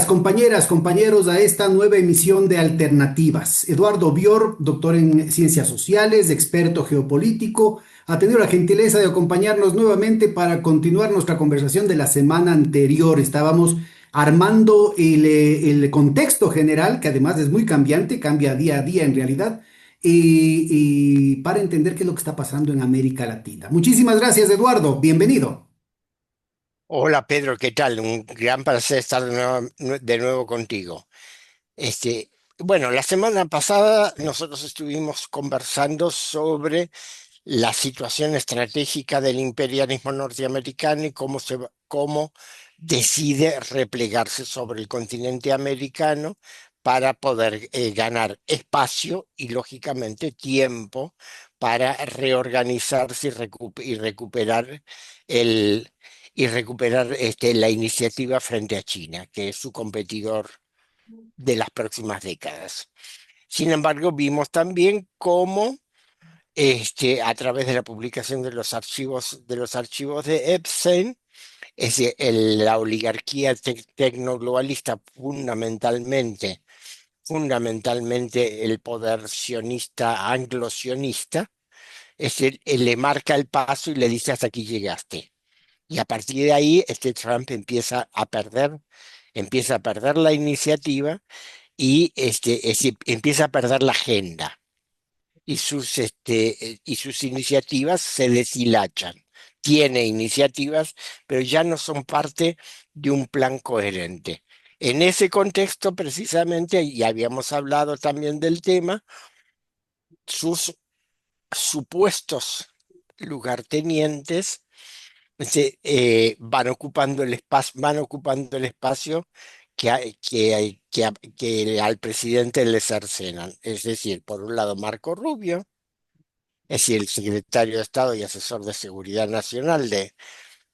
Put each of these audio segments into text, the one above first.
compañeras, compañeros, a esta nueva emisión de Alternativas. Eduardo Bior, doctor en Ciencias Sociales, experto geopolítico, ha tenido la gentileza de acompañarnos nuevamente para continuar nuestra conversación de la semana anterior. Estábamos armando el contexto general, que además es muy cambiante, cambia día a día en realidad, y para entender qué es lo que está pasando en América Latina. Muchísimas gracias, Eduardo. Bienvenido. Hola Pedro, ¿qué tal? Un gran placer estar de nuevo contigo. Bueno, la semana pasada nosotros estuvimos conversando sobre la situación estratégica del imperialismo norteamericano y cómo decide replegarse sobre el continente americano para poder ganar espacio y, lógicamente, tiempo para reorganizarse y recuperar el, la iniciativa frente a China, que es su competidor de las próximas décadas. Sin embargo, vimos también cómo a través de la publicación de los archivos de Epstein, la oligarquía tecnoglobalista, fundamentalmente el poder sionista, anglo-sionista, le marca el paso y le dice hasta aquí llegaste. Y a partir de ahí, Trump empieza a perder la iniciativa y empieza a perder la agenda y sus iniciativas se deshilachan. Tiene iniciativas, pero ya no son parte de un plan coherente. En ese contexto, precisamente, y habíamos hablado también del tema, sus supuestos lugartenientes van ocupando el espacio que al presidente le cercenan. Es decir, por un lado, Marco Rubio, es decir, el secretario de Estado y asesor de Seguridad Nacional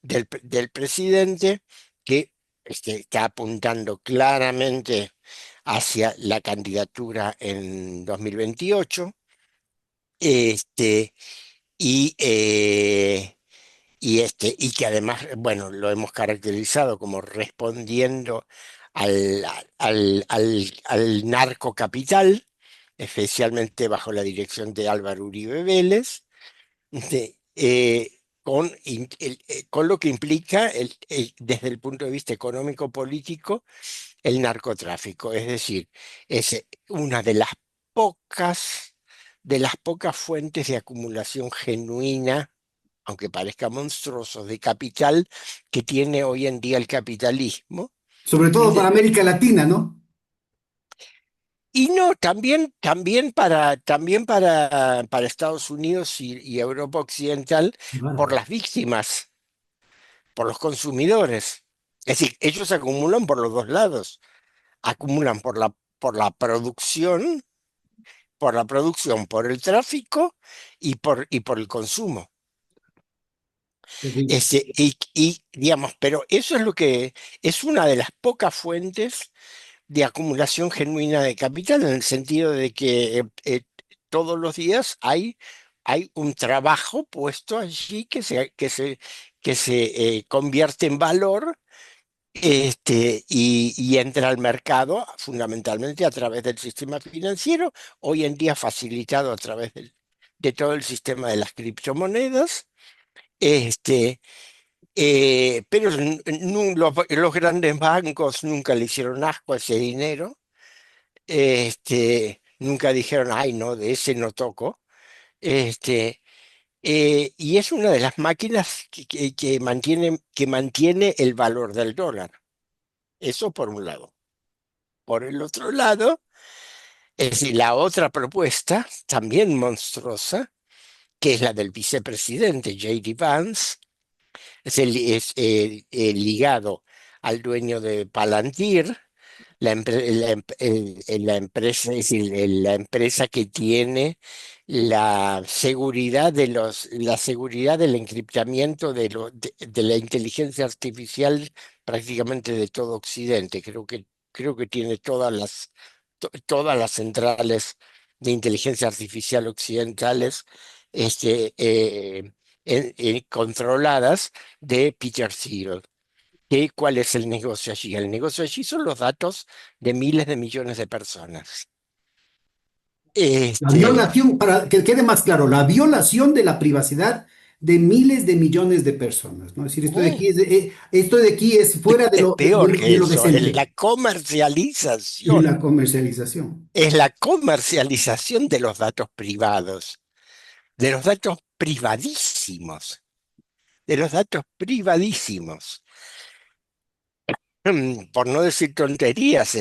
del presidente, que está apuntando claramente hacia la candidatura en 2028, este, y, eh, y que además, bueno, lo hemos caracterizado como respondiendo al narcocapital, especialmente bajo la dirección de Álvaro Uribe Vélez, con lo que implica desde el punto de vista económico-político el narcotráfico. Es decir, es una de las pocas fuentes de acumulación genuina, aunque parezca monstruoso, de capital que tiene hoy en día el capitalismo. Sobre todo para América Latina, ¿no? Y no, también para Estados Unidos y Europa Occidental, por Bárbaro. las víctimas, por los consumidores. Es decir, ellos acumulan por los dos lados. Acumulan por el tráfico y por el consumo. Terrible. Digamos, pero eso es una de las pocas fuentes de acumulación genuina de capital, en el sentido de que todos los días hay un trabajo puesto allí que se convierte en valor, y entra al mercado fundamentalmente a través del sistema financiero, hoy en día facilitado a través de todo el sistema de las criptomonedas. Este, pero los grandes bancos nunca le hicieron asco a ese dinero. Nunca dijeron, ay, no, de ese no toco. Este, y es una de las máquinas que mantiene el valor del dólar. Eso por un lado. Por el otro lado, es decir, la otra propuesta, también monstruosa, que es la del vicepresidente J.D. Vance, ligado al dueño de Palantir, la empresa, es decir, la empresa que tiene la seguridad del encriptamiento de la inteligencia artificial prácticamente de todo Occidente. Creo que tiene todas las centrales de inteligencia artificial occidentales, controladas de Peter Thiel, ¿Cuál es el negocio allí? El negocio allí son los datos de miles de millones de personas. La Este, violación, para que quede más claro, la violación de la privacidad de miles de millones de personas, ¿no? Es decir, mm, esto de aquí es fuera es peor de que lo eso, es decente la y comercialización. la comercialización. Es la comercialización de los datos privados, de los datos privadísimos, de los datos privadísimos. Por no decir tonterías,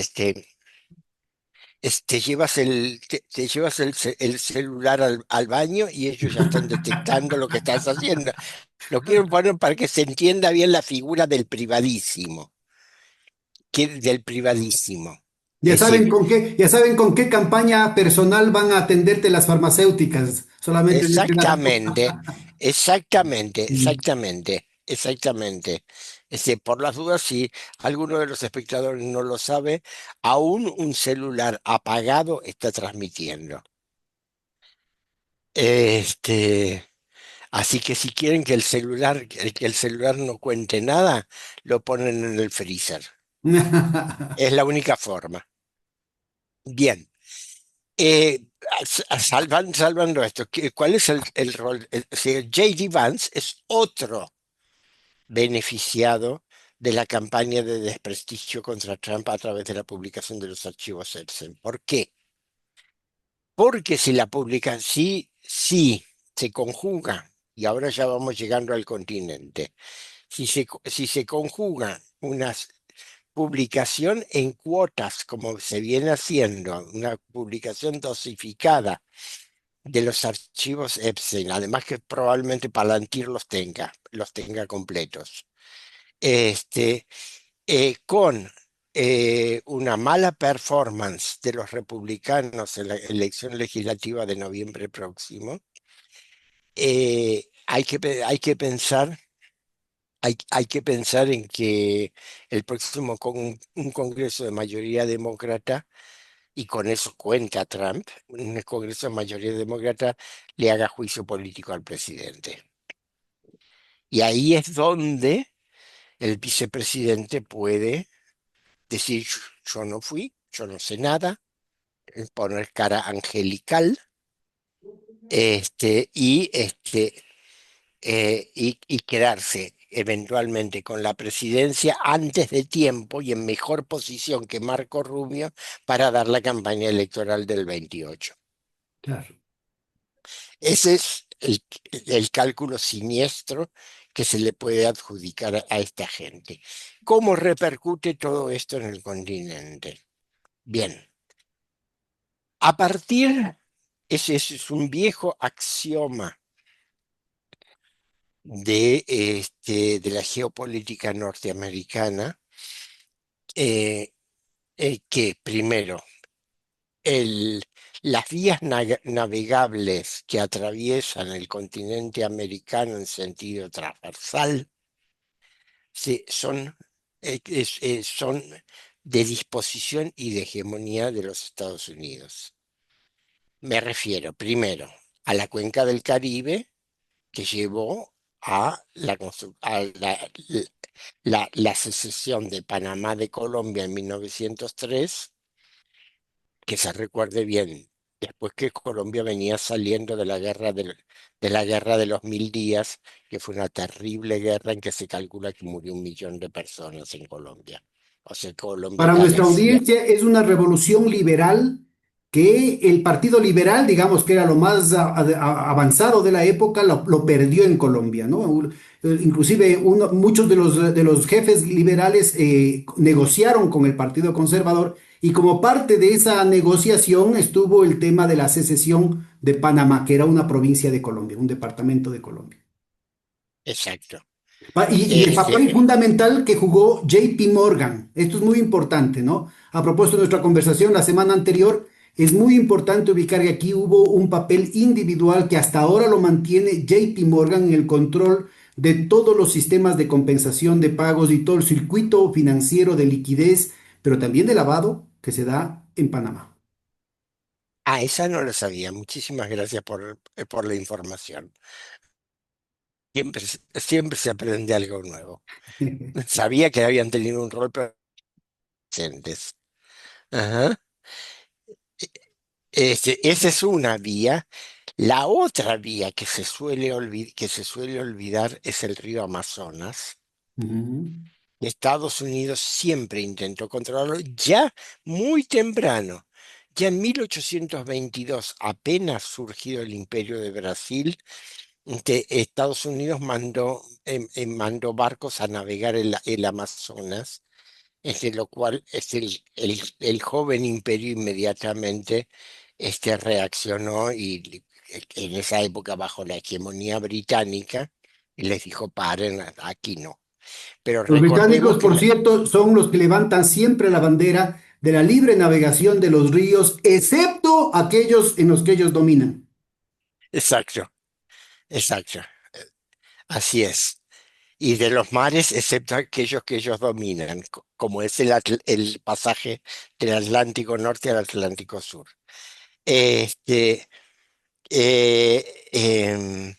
te llevas el celular al baño y ellos ya están detectando lo que estás haciendo. Lo quiero poner para que se entienda bien la figura del privadísimo, del privadísimo. Es decir, Ya saben con qué campaña personal van a atenderte las farmacéuticas, solamente de ese dato. exactamente, exactamente, Sí. exactamente, exactamente. Por las dudas, si alguno de los espectadores no lo sabe, aún un celular apagado está transmitiendo. Este, Así que si quieren que el celular no cuente nada, lo ponen en el freezer. Es la única forma. Bien. Eh, Salvando esto, ¿cuál es el rol? Si J.D. Vance es otro beneficiado de la campaña de desprestigio contra Trump a través de la publicación de los archivos Epstein. ¿Por qué? Porque si la publican, sí, se conjuga, y ahora ya vamos llegando al continente. Si se conjuga una publicación en cuotas, como se viene haciendo, una publicación dosificada de los archivos Epstein, además que probablemente Palantir los tenga completos, este, con una mala performance de los republicanos en la elección legislativa de noviembre próximo, hay que pensar. Hay que pensar en que el próximo un Congreso de mayoría demócrata, y con eso cuenta Trump, un Congreso de mayoría demócrata le haga juicio político al presidente. Y ahí es donde el vicepresidente puede decir, yo no fui, yo no sé nada, poner cara angelical, y y quedarse eventualmente con la presidencia antes de tiempo y en mejor posición que Marco Rubio para dar la campaña electoral del 28. Claro. Ese es el cálculo siniestro que se le puede adjudicar a esta gente. ¿Cómo repercute todo esto en el continente? Bien, a partir, ese es un viejo axioma de la geopolítica norteamericana, eh, que primero, el, las vías navegables que atraviesan el continente americano en sentido transversal son de disposición y de hegemonía de los Estados Unidos. Me refiero primero a la cuenca del Caribe, que llevó a la secesión de Panamá de Colombia en 1903, que se recuerde bien, después que Colombia venía saliendo de la guerra de los 1000 días, que fue una terrible guerra en que se calcula que murió 1 millón de personas en Colombia. O sea, Colombia Para nuestra carecía. audiencia es una revolución liberal que el Partido Liberal, digamos que era lo más avanzado de la época, lo perdió en Colombia, ¿no? Inclusive muchos de los jefes liberales negociaron con el Partido Conservador y como parte de esa negociación estuvo el tema de la secesión de Panamá, que era una provincia de Colombia, un departamento de Colombia. Exacto. Y el papel Este, fundamental que jugó JP Morgan, esto es muy importante, ¿no? A propósito de nuestra conversación la semana anterior, es muy importante ubicar que aquí hubo un papel individual que hasta ahora lo mantiene JP Morgan en el control de todos los sistemas de compensación de pagos y todo el circuito financiero de liquidez, pero también de lavado que se da en Panamá. esa no lo sabía. Muchísimas gracias por la información. siempre se aprende algo nuevo. Sabía que habían tenido un rol presentes. Ajá. Esa es una vía. La otra vía que se suele olvidar es el río Amazonas. Ujú, Estados Unidos siempre intentó controlarlo ya muy temprano. Ya en 1822, apenas surgido el Imperio de Brasil, Estados Unidos mandó barcos a navegar el Amazonas, lo cual el joven imperio inmediatamente reaccionó y en esa época bajo la hegemonía británica y les dijo, paren, aquí no. Pero los recordemos británicos, que por cierto, son los que levantan siempre la bandera de la libre navegación de los ríos, excepto aquellos en los que ellos dominan. exacto, exacto, así es. Y de los mares, excepto aquellos que ellos dominan, como es el pasaje del Atlántico Norte al Atlántico Sur. Este, eh, em,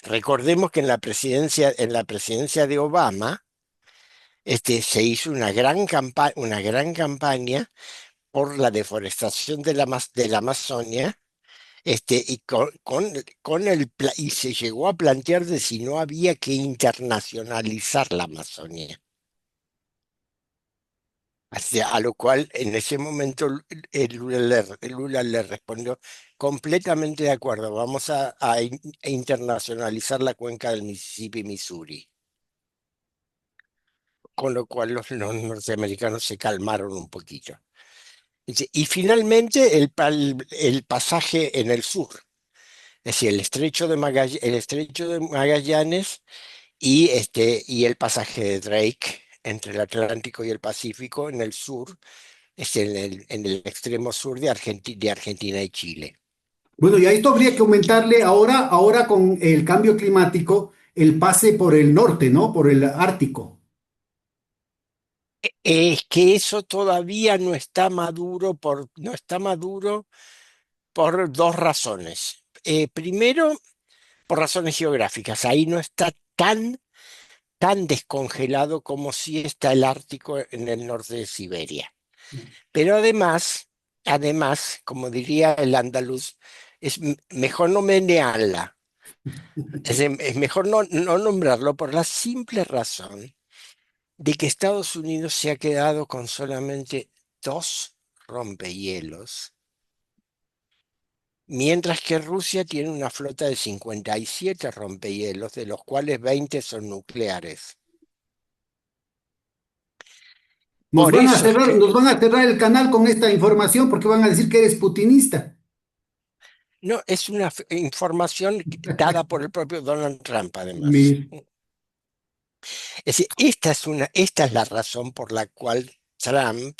Recordemos que en la presidencia de Obama, se hizo una gran campaña por la deforestación de la Amazonia, y y se llegó a plantear de si no había que internacionalizar la Amazonia. A lo cual en ese momento Lula le respondió completamente de acuerdo, vamos a internacionalizar la cuenca del Mississippi y Missouri. Con lo cual los norteamericanos se calmaron un poquito. Dice, y finalmente el pasaje en el sur, es decir, el estrecho de Magallanes y el pasaje de Drake entre el Atlántico y el Pacífico en el sur, es en el extremo sur de Argentina y Chile. Bueno, y a esto habría que aumentarle ahora con el cambio climático, el pase por el norte, ¿no? Por el Ártico. Es que eso todavía no está maduro por dos razones. Primero, por razones geográficas. Ahí no está tan descongelado como si está el Ártico en el norte de Siberia. Pero además, como diría el andaluz, mejor no menearla. Es mejor no nombrarlo por la simple razón de que Estados Unidos se ha quedado con solamente dos rompehielos, mientras que Rusia tiene una flota de 57 rompehielos, de los cuales 20 son nucleares. Por eso es que Nos van a cerrar el canal con esta información porque van a decir que eres putinista. no es una información dada por el propio Donald Trump, además. Mi- Es decir, esta es la razón por la cual Trump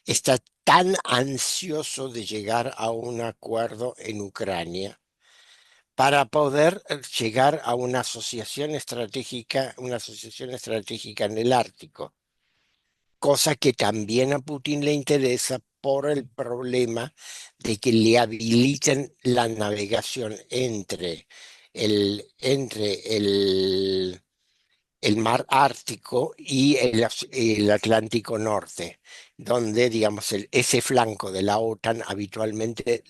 está tan ansioso de llegar a un acuerdo en Ucrania para poder llegar a una asociación estratégica en el Ártico, cosa que también a Putin le interesa por el problema de que le habiliten la navegación entre el mar Ártico y el Atlántico Norte, donde, digamos, ese flanco de la OTAN habitualmente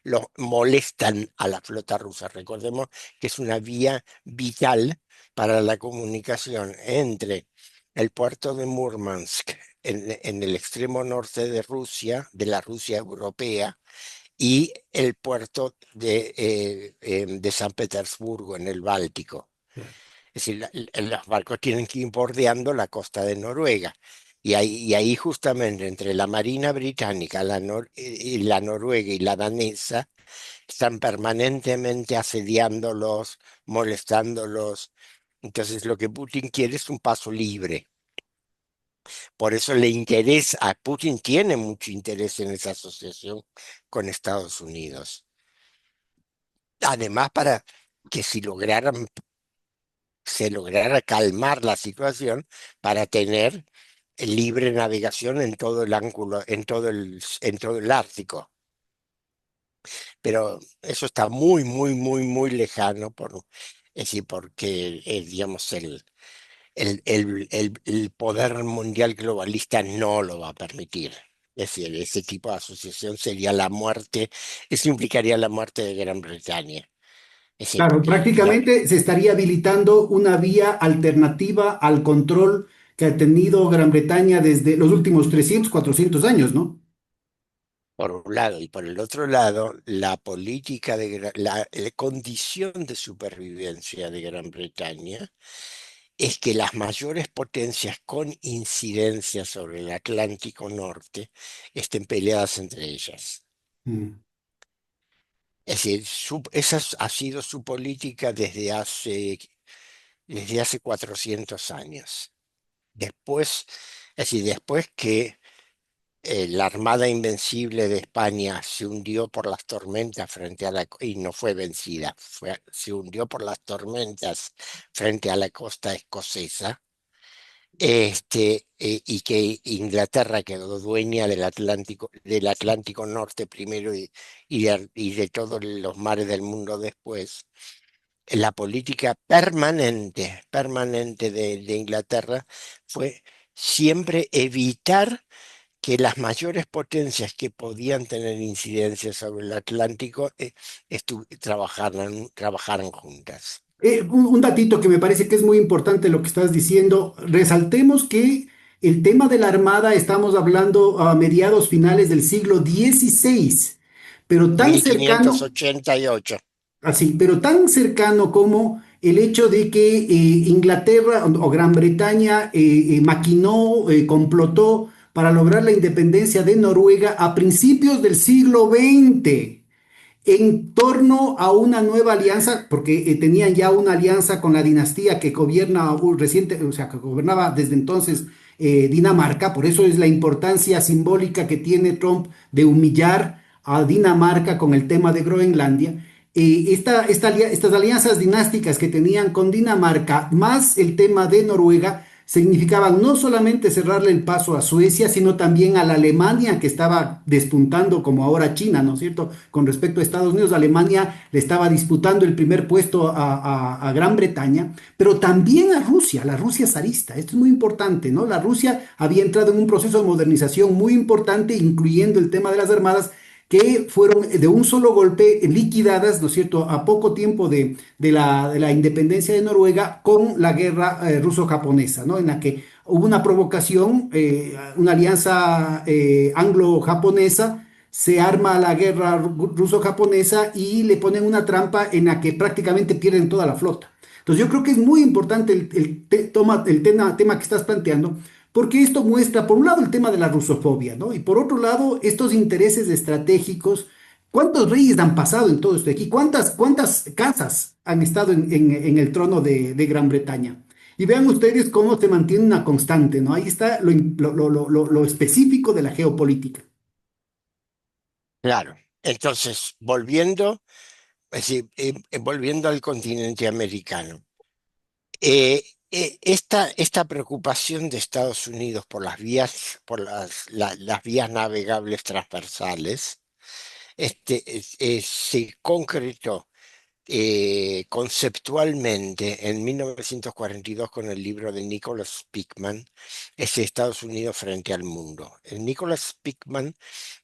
lo molestan a la flota rusa. Recordemos que es una vía vital para la comunicación entre el puerto de Murmansk en el extremo norte de Rusia, de la Rusia europea, y el puerto de San Petersburgo en el Báltico. Es decir, los barcos tienen que ir bordeando la costa de Noruega. Y ahí justamente entre la Marina Británica, y la noruega y la danesa, están permanentemente asediándolos, molestándolos. Entonces lo que Putin quiere es un paso libre. Por eso le interesa, a Putin tiene mucho interés en esa asociación con Estados Unidos. Además, para que si se lograra calmar la situación para tener libre navegación en todo el ángulo, en todo el Ártico. Pero eso está muy lejano. Es decir, porque, digamos, el poder mundial globalista no lo va a permitir. Es decir, ese tipo de asociación sería la muerte, eso implicaría la muerte de Gran Bretaña. Es decir, Claro, la, prácticamente se estaría habilitando una vía alternativa al control que ha tenido Gran Bretaña desde los últimos 300, 400 años, ¿no? por un lado, y por el otro lado, la política la condición de supervivencia de Gran Bretaña es que las mayores potencias con incidencia sobre el Atlántico Norte estén peleadas entre ellas. Mm. Es decir, ha sido su política desde hace 400 años. Después, es decir, después que la Armada Invencible de España se hundió por las tormentas y no fue vencida, se hundió por las tormentas frente a la costa escocesa, y que Inglaterra quedó dueña del Atlántico Norte primero y de todos los mares del mundo después. La política permanente de Inglaterra fue siempre evitar que las mayores potencias que podían tener incidencia sobre el Atlántico trabajaran juntas. Un datito que me parece que es muy importante lo que estás diciendo. Resaltemos que el tema de la Armada estamos hablando a mediados finales del siglo XVI, pero tan Mil quinientos cercano. ochenta y ocho. Así, pero tan cercano como el hecho de que Inglaterra o Gran Bretaña maquinó, complotó para lograr la independencia de Noruega a principios del siglo XX en torno a una nueva alianza, porque tenían ya una alianza con la dinastía que gobierna reciente, o sea, que gobernaba desde entonces Dinamarca, por eso es la importancia simbólica que tiene Trump de humillar a Dinamarca con el tema de Groenlandia. Estas alianzas dinásticas que tenían con Dinamarca, más el tema de Noruega, significaban no solamente cerrarle el paso a Suecia, sino también a la Alemania que estaba despuntando como ahora China, ¿no es cierto? Con respecto a Estados Unidos, Alemania le estaba disputando el primer puesto a Gran Bretaña, pero también a Rusia, la Rusia zarista. Esto es muy importante, ¿no? La Rusia había entrado en un proceso de modernización muy importante, incluyendo el tema de las armadas, que fueron de un solo golpe liquidadas, ¿no es cierto?, a poco tiempo de la independencia de Noruega con la guerra ruso-japonesa, ¿no? En la que hubo una provocación, una alianza anglo-japonesa, se arma la guerra ruso-japonesa y le ponen una trampa en la que prácticamente pierden toda la flota. Entonces yo creo que es muy importante el tema que estás planteando, porque esto muestra, por un lado, el tema de la rusofobia, ¿no? Y por otro lado, estos intereses estratégicos. ¿Cuántos reyes han pasado en todo esto de aquí? ¿Cuántas casas han estado en el trono de Gran Bretaña? Y vean ustedes cómo se mantiene una constante, ¿no? Ahí está lo específico de la geopolítica. Claro. Entonces, es decir, volviendo al continente americano, esta preocupación de Estados Unidos por las vías navegables transversales, se concretó conceptualmente en 1942 con el libro de Nicholas Pickman, es Estados Unidos frente al mundo. El Nicholas Pickman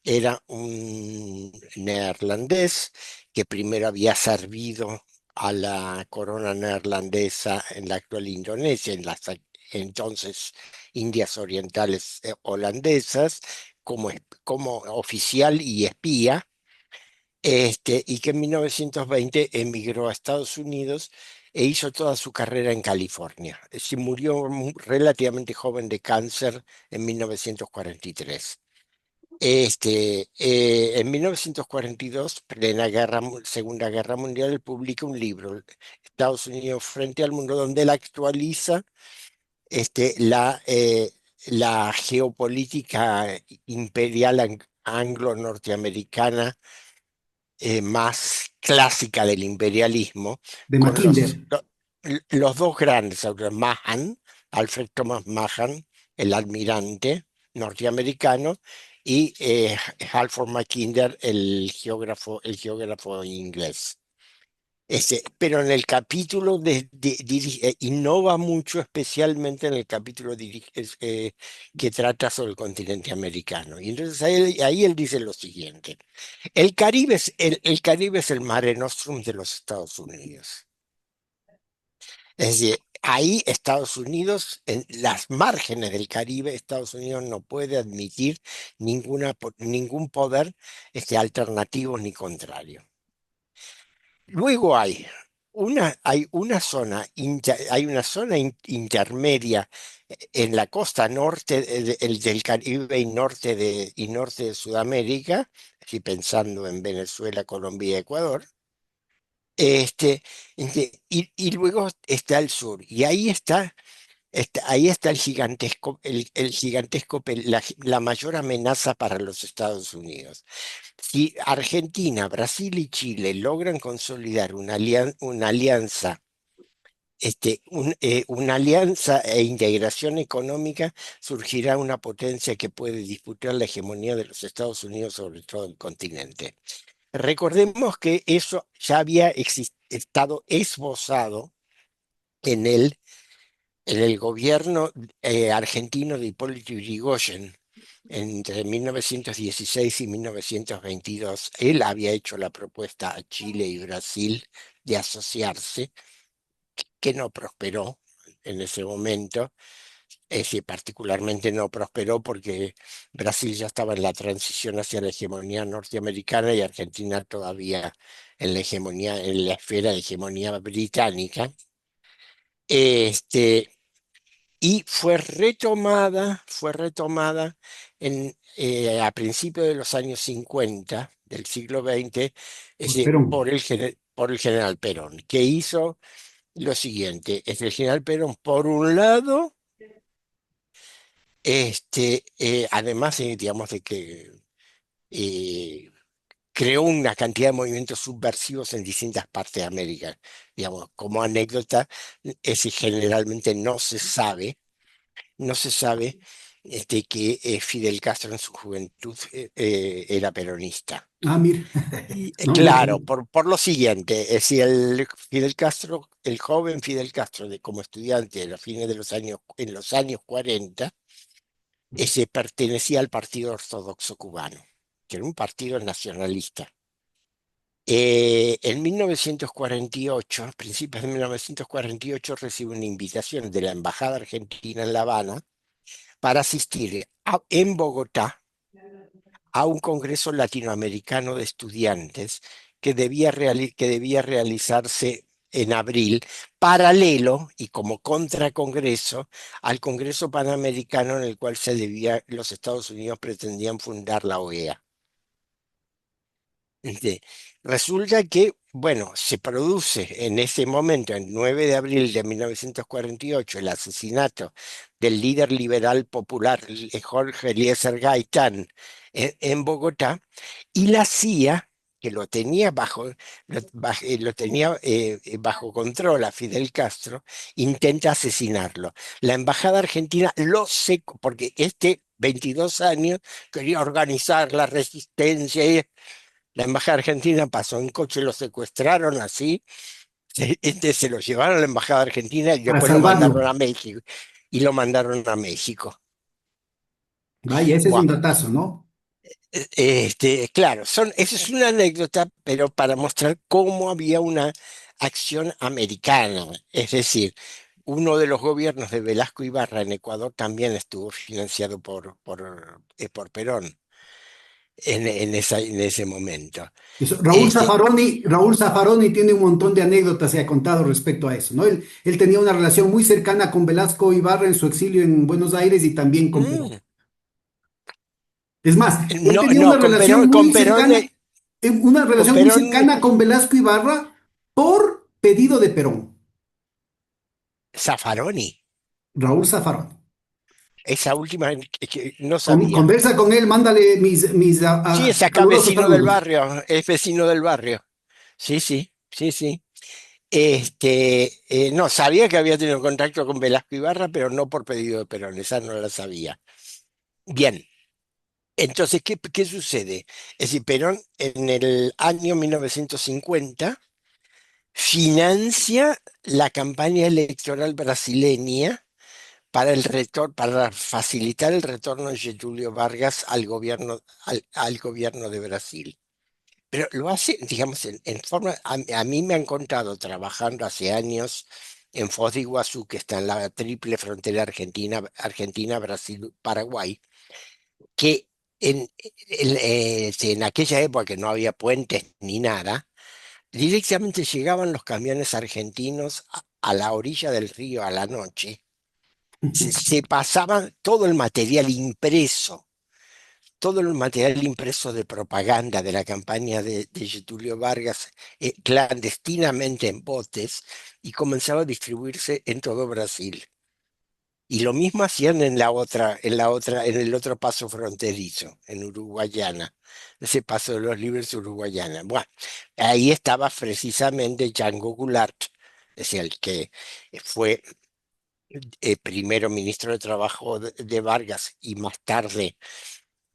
era un neerlandés que primero había servido a la corona neerlandesa en la actual Indonesia, en las entonces Indias Orientales holandesas, como oficial y espía, y que en 1920 emigró a Estados Unidos e hizo toda su carrera en California. Se murió relativamente joven de cáncer en 1943. En 1942, Segunda Guerra Mundial, él publica un libro, Estados Unidos frente al mundo, donde él actualiza este, la, eh, la geopolítica imperial anglo-norteamericana, más clásica del imperialismo, De con Mackinder. los dos grandes autores, Alfred Thomas Mahan, el almirante norteamericano, y Halford Mackinder, el geógrafo inglés. Pero en el capítulo innova mucho, especialmente en el capítulo que trata sobre el continente americano. Y entonces ahí él dice lo siguiente: el Caribe es el Mare Nostrum de los Estados Unidos. Es decir, ahí Estados Unidos, en las márgenes del Caribe, Estados Unidos no puede admitir ningún poder alternativo ni contrario. Luego hay una zona intermedia en la costa norte del Caribe y norte de Sudamérica, así pensando en Venezuela, Colombia y Ecuador. Y luego está el sur, y ahí está la mayor amenaza para los Estados Unidos. Si Argentina, Brasil y Chile logran consolidar una alianza, una alianza e integración económica, surgirá una potencia que puede disputar la hegemonía de los Estados Unidos sobre todo el continente. Recordemos que eso ya había estado esbozado en el gobierno argentino de Hipólito Yrigoyen entre 1916 y 1922. Él había hecho la propuesta a Chile y Brasil de asociarse, que no prosperó en ese momento. Particularmente no prosperó porque Brasil ya estaba en la transición hacia la hegemonía norteamericana y Argentina todavía en la esfera de hegemonía británica. Este, y fue retomada a principios de los años 50 del siglo XX, Por Perón. por el general Perón, que hizo lo siguiente: el general Perón, por un lado, además, digamos, de que eh, creó una cantidad de movimientos subversivos en distintas partes de América. Digamos, como anécdota, ese generalmente no se sabe que Fidel Castro en su juventud era peronista. Ah, mira, Y, no, no claro, sabía. por lo siguiente, es decir, el joven Fidel Castro, como estudiante a fines en los años 40, ese pertenecía al Partido Ortodoxo Cubano, que era un partido nacionalista. En 1948, a principios de 1948, recibe una invitación de la Embajada Argentina en La Habana para asistir en Bogotá a un congreso latinoamericano de estudiantes que debía realizarse en abril, paralelo y como contracongreso al Congreso Panamericano en el cual los Estados Unidos pretendían fundar la OEA. Este, Resulta que, bueno, se produce en ese momento, el 9 de abril de 1948, el asesinato del líder liberal popular Jorge Eliezer Gaitán en Bogotá, y la CIA, que lo tenía bajo control a Fidel Castro, intenta asesinarlo. La embajada argentina porque 22 años quería organizar la resistencia. La embajada argentina pasó en coche, lo secuestraron así, se lo llevaron a la embajada argentina y Para después lo salvarlo. mandaron a México. Y lo mandaron a México. Vaya, ese es un Buah. datazo, ¿no? Claro, esa es una anécdota, pero para mostrar cómo había una acción americana. Es decir, uno de los gobiernos de Velasco Ibarra en Ecuador también estuvo financiado por Perón en ese momento. Eso, Este, Raúl Zaffaroni tiene un montón de anécdotas y ha contado respecto a eso, ¿no? Él tenía una relación muy cercana con Velasco Ibarra en su exilio en Buenos Aires y también con Perón. mm, Es más, él No, tenía no, con Perón, una con relación muy Perón, cercana con Velasco Ibarra por pedido de Perón, Zaffaroni, Raúl Zaffaroni. esa última que no sabía. Conversa con él, mándale mis Sí, es acá calurosos vecino del saludos. barrio, es vecino del barrio. Sí, sí, sí, sí. No, sabía que había tenido contacto con Velasco Ibarra, pero no por pedido de Perón, esa no la sabía. Bien, entonces, ¿qué sucede? Es decir, Perón en el año 1950 financia la campaña electoral brasileña para facilitar el retorno de Getúlio Vargas al gobierno de Brasil. Pero lo hace, digamos, en forma, a mí me han contado trabajando hace años en Foz de Iguazú, que está en la triple frontera Argentina, Brasil, Paraguay, que en aquella época que no había puentes ni nada, directamente llegaban los camiones argentinos a la orilla del río a la noche. Se pasaban todo el material impreso de propaganda de la campaña de Getúlio Vargas, clandestinamente en botes, y comenzaba a distribuirse en todo Brasil. Y lo mismo hacían en el otro paso fronterizo, en Uruguayana, ese paso de los libres Uruguayana. Bueno, ahí estaba precisamente Django Goulart, es el que fue primero ministro de Trabajo de Vargas y más tarde,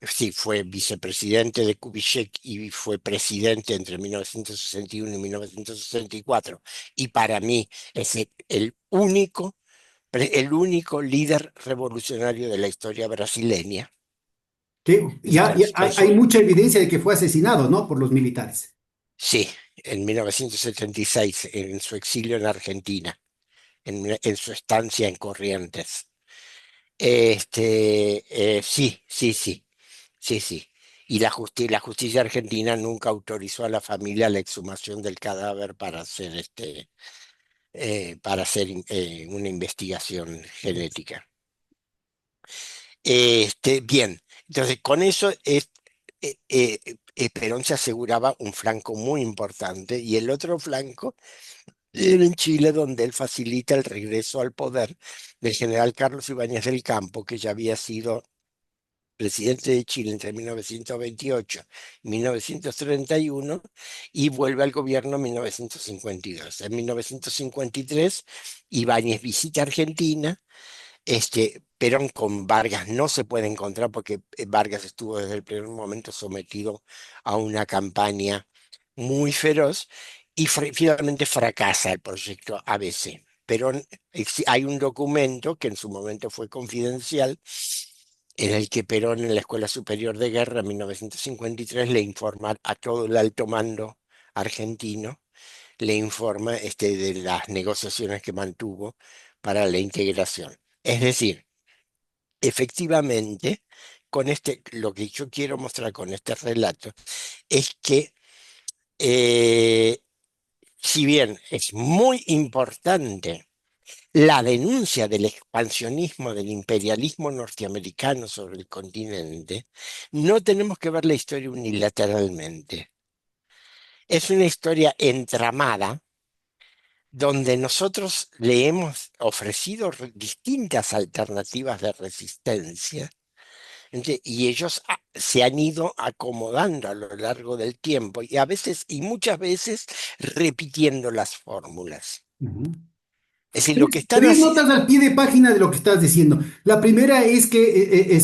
sí, fue vicepresidente de Kubitschek y fue presidente entre 1961 y 1964. Y para mí es el único líder revolucionario de la historia brasileña. Que ya hay mucha evidencia de que fue asesinado, ¿no? Por los militares. Sí, en 1976, en su exilio en Argentina, en su estancia en Corrientes. Sí, sí, sí, sí, sí. Y la justicia argentina nunca autorizó a la familia la exhumación del cadáver para hacer una investigación genética. Bien, entonces con eso Perón se aseguraba un flanco muy importante y el otro flanco era en Chile, donde él facilita el regreso al poder del general Carlos Ibáñez del Campo, que ya había sido presidente de Chile entre 1928 y 1931 y vuelve al gobierno en 1952. En 1953, Ibáñez visita Argentina. Perón con Vargas no se puede encontrar porque Vargas estuvo desde el primer momento sometido a una campaña muy feroz y finalmente fracasa el proyecto ABC. Perón, hay un documento que en su momento fue confidencial en el que Perón en la Escuela Superior de Guerra en 1953 le informa a todo el alto mando argentino, le informa de las negociaciones que mantuvo para la integración. Es decir, efectivamente, lo que yo quiero mostrar con este relato es que eh, si bien es muy importante la denuncia del expansionismo del imperialismo norteamericano sobre el continente, no tenemos que ver la historia unilateralmente. Es una historia entramada donde nosotros le hemos ofrecido distintas alternativas de resistencia, y ellos se han ido acomodando a lo largo del tiempo y a veces y muchas veces repitiendo las fórmulas. Ujú. Es decir, lo que están Tres haciendo... notas al pie de página de lo que estás diciendo. La primera es que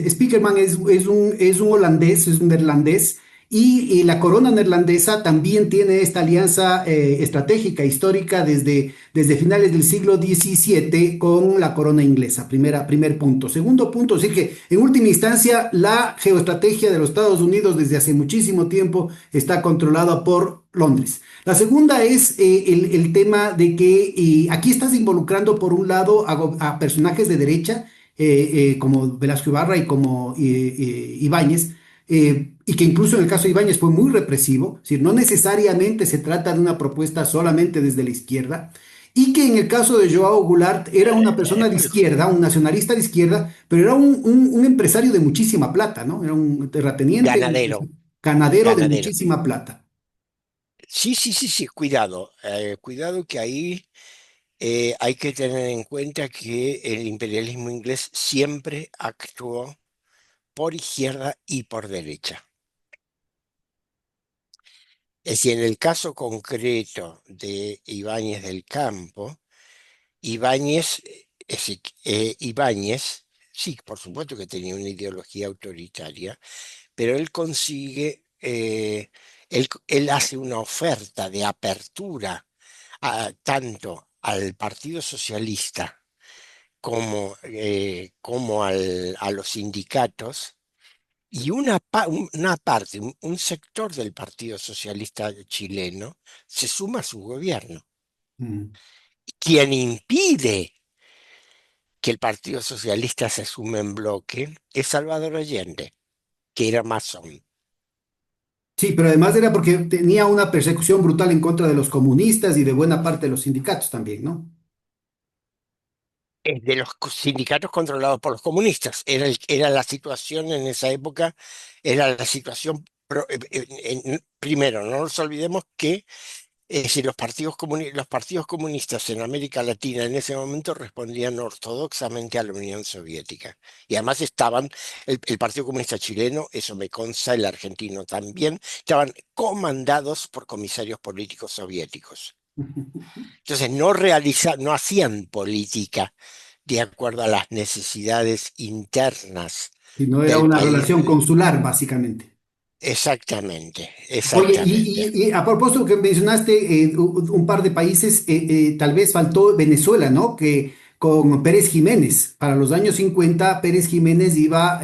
Spiekerman es un holandés, es un neerlandés, y la corona neerlandesa también tiene esta alianza estratégica, histórica, desde finales del siglo XVII con la corona inglesa. Primer punto. Segundo punto, sí que en última instancia la geoestrategia de los Estados Unidos desde hace muchísimo tiempo está controlada por Londres. La segunda es el tema de que aquí estás involucrando por un lado a personajes de derecha, como Velasco Ibarra y como Ibáñez, y que incluso en el caso de Ibáñez fue muy represivo, es decir, no necesariamente se trata de una propuesta solamente desde la izquierda, y que en el caso de Joao Goulart era una persona de izquierda, un nacionalista de izquierda, pero era un empresario de muchísima plata, ¿no? Era un terrateniente, Ganadero, ganadero de ganadero. muchísima plata. Sí, sí, sí, sí, cuidado. Cuidado que ahí hay que tener en cuenta que el imperialismo inglés siempre actuó por izquierda y por derecha. Es decir, en el caso concreto de Ibáñez del Campo, Ibáñez, sí, por supuesto que tenía una ideología autoritaria, pero él consigue, él hace una oferta de apertura tanto al Partido Socialista como a los sindicatos, y una parte, un sector del Partido Socialista chileno se suma a su gobierno. Mm. Quien impide que el Partido Socialista se sume en bloque es Salvador Allende, que era masón. Sí, pero además era porque tenía una persecución brutal en contra de los comunistas y de buena parte de los sindicatos también, ¿no? De los sindicatos controlados por los comunistas. Era la situación en esa época, era la situación. Primero, no nos olvidemos que si los partidos comunistas en América Latina en ese momento respondían ortodoxamente a la Unión Soviética. Y además el Partido Comunista chileno, eso me consta, el argentino también, estaban comandados por comisarios políticos soviéticos. Entonces no hacían política de acuerdo a las necesidades internas Si no era del una país. relación consular, básicamente. Exactamente, Oye, exactamente. y a propósito que mencionaste un par de países, tal vez faltó Venezuela, ¿no? Que con Pérez Jiménez, para los años 50, Pérez Jiménez iba,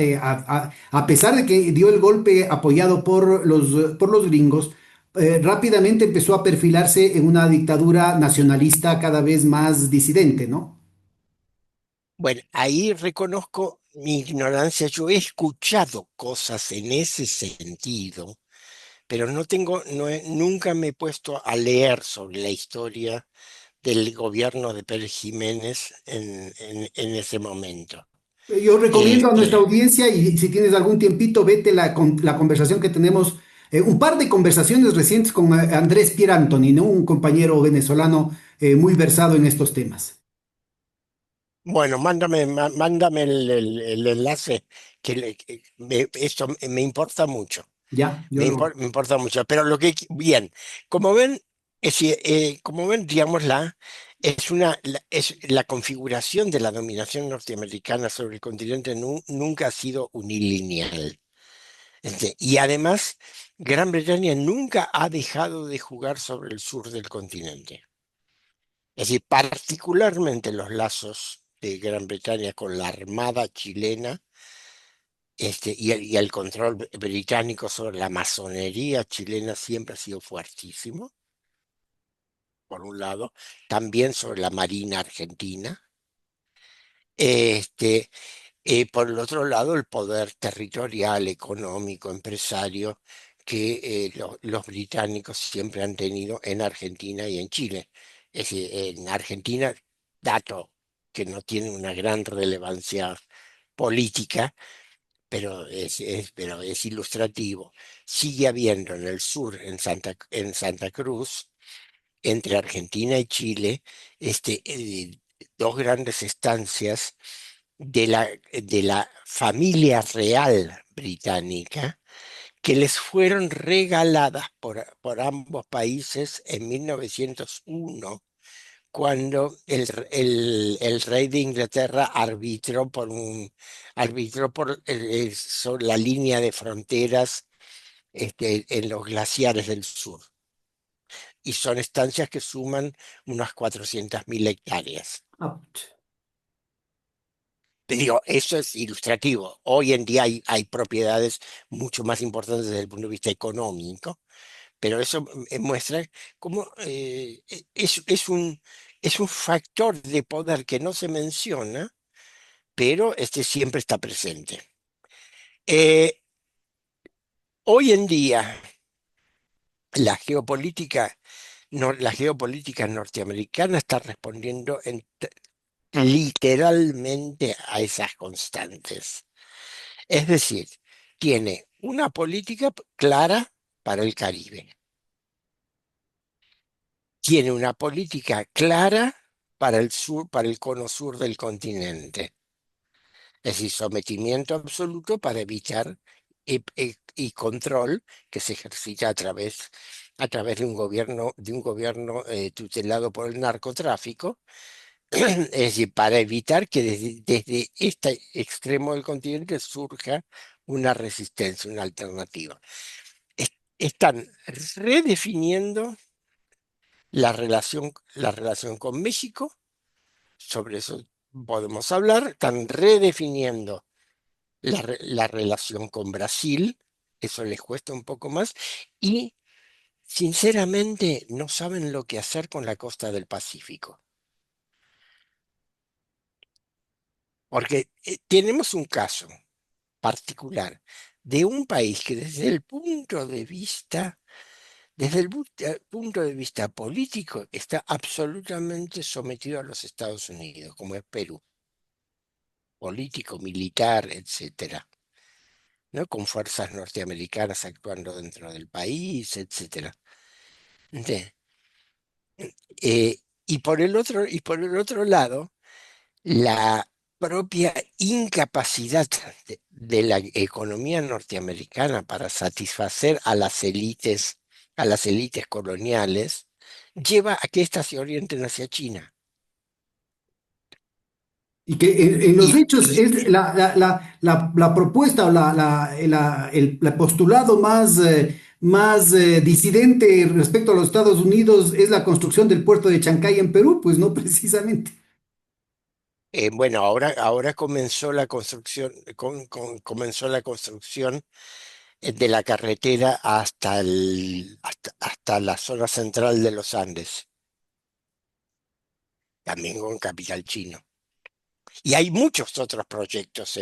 a pesar de que dio el golpe apoyado por los gringos, rápidamente empezó a perfilarse en una dictadura nacionalista cada vez más disidente, ¿no? Bueno, ahí reconozco mi ignorancia. Yo he escuchado cosas en ese sentido, pero nunca me he puesto a leer sobre la historia del gobierno de Pérez Jiménez en ese momento. Yo recomiendo a nuestra Este, audiencia, y si tienes algún tiempito, vete la conversación que tenemos, un par de conversaciones recientes con Andrés Pierre Antoni, ¿no? Un compañero venezolano muy versado en estos temas. bueno, mándame el enlace, esto me importa mucho. Ya, yo lo... Me importa mucho, pero bien, como ven, como ven, digamos, es la configuración de la dominación norteamericana sobre el continente nunca ha sido unilineal. Y además, Gran Bretaña nunca ha dejado de jugar sobre el sur del continente. Es decir, particularmente los lazos de Gran Bretaña con la Armada chilena, y el control británico sobre la masonería chilena siempre ha sido fuertísimo, por un lado, también sobre la Marina argentina. Este, por el otro lado, el poder territorial, económico, empresario que los británicos siempre han tenido en Argentina y en Chile. Es decir, en Argentina, dato que no tiene una gran relevancia política, pero es ilustrativo. Sigue habiendo en el sur, en Santa Cruz, entre Argentina y Chile, dos grandes estancias de la familia real británica que les fueron regaladas por ambos países en 1901, cuando el rey de Inglaterra arbitró sobre la línea de fronteras, en los glaciares del sur. Y son estancias que suman unas 400.000 hectáreas. Ah, Te digo, eso es ilustrativo. Hoy en día hay propiedades mucho más importantes desde el punto de vista económico, pero eso muestra cómo es un factor de poder que no se menciona, pero siempre está presente. Eh, Hoy en día, la geopolítica, la geopolítica norteamericana está respondiendo literalmente a esas constantes. Es decir, tiene una política clara para el Caribe, tiene una política clara para el sur, para el cono sur del continente. Es decir, sometimiento absoluto para evitar y control que se ejercita a través de un gobierno tutelado por el narcotráfico. Es decir, para evitar que desde este extremo del continente surja una resistencia, una alternativa. Es- Están redefiniendo la relación con México, sobre eso podemos hablar, están redefiniendo la relación con Brasil, eso les cuesta un poco más, y sinceramente no saben lo que hacer con la costa del Pacífico. Porque tenemos un caso particular de un país que desde el punto de vista político está absolutamente sometido a los Estados Unidos, como es Perú, político, militar, etcétera, ¿no? Con fuerzas norteamericanas actuando dentro del país, etcétera. ¿Entiendes? Y por el otro lado, la propia incapacidad de la economía norteamericana para satisfacer a las élites coloniales, lleva a que éstas se orienten hacia China. Y que en los Y, hechos y, es la propuesta o el postulado más disidente respecto a los Estados Unidos es la construcción del puerto de Chancay en Perú, pues no precisamente. bueno, ahora comenzó la construcción, comenzó la construcción de la carretera hasta la zona central de los Andes, también con capital chino. Y hay muchos otros proyectos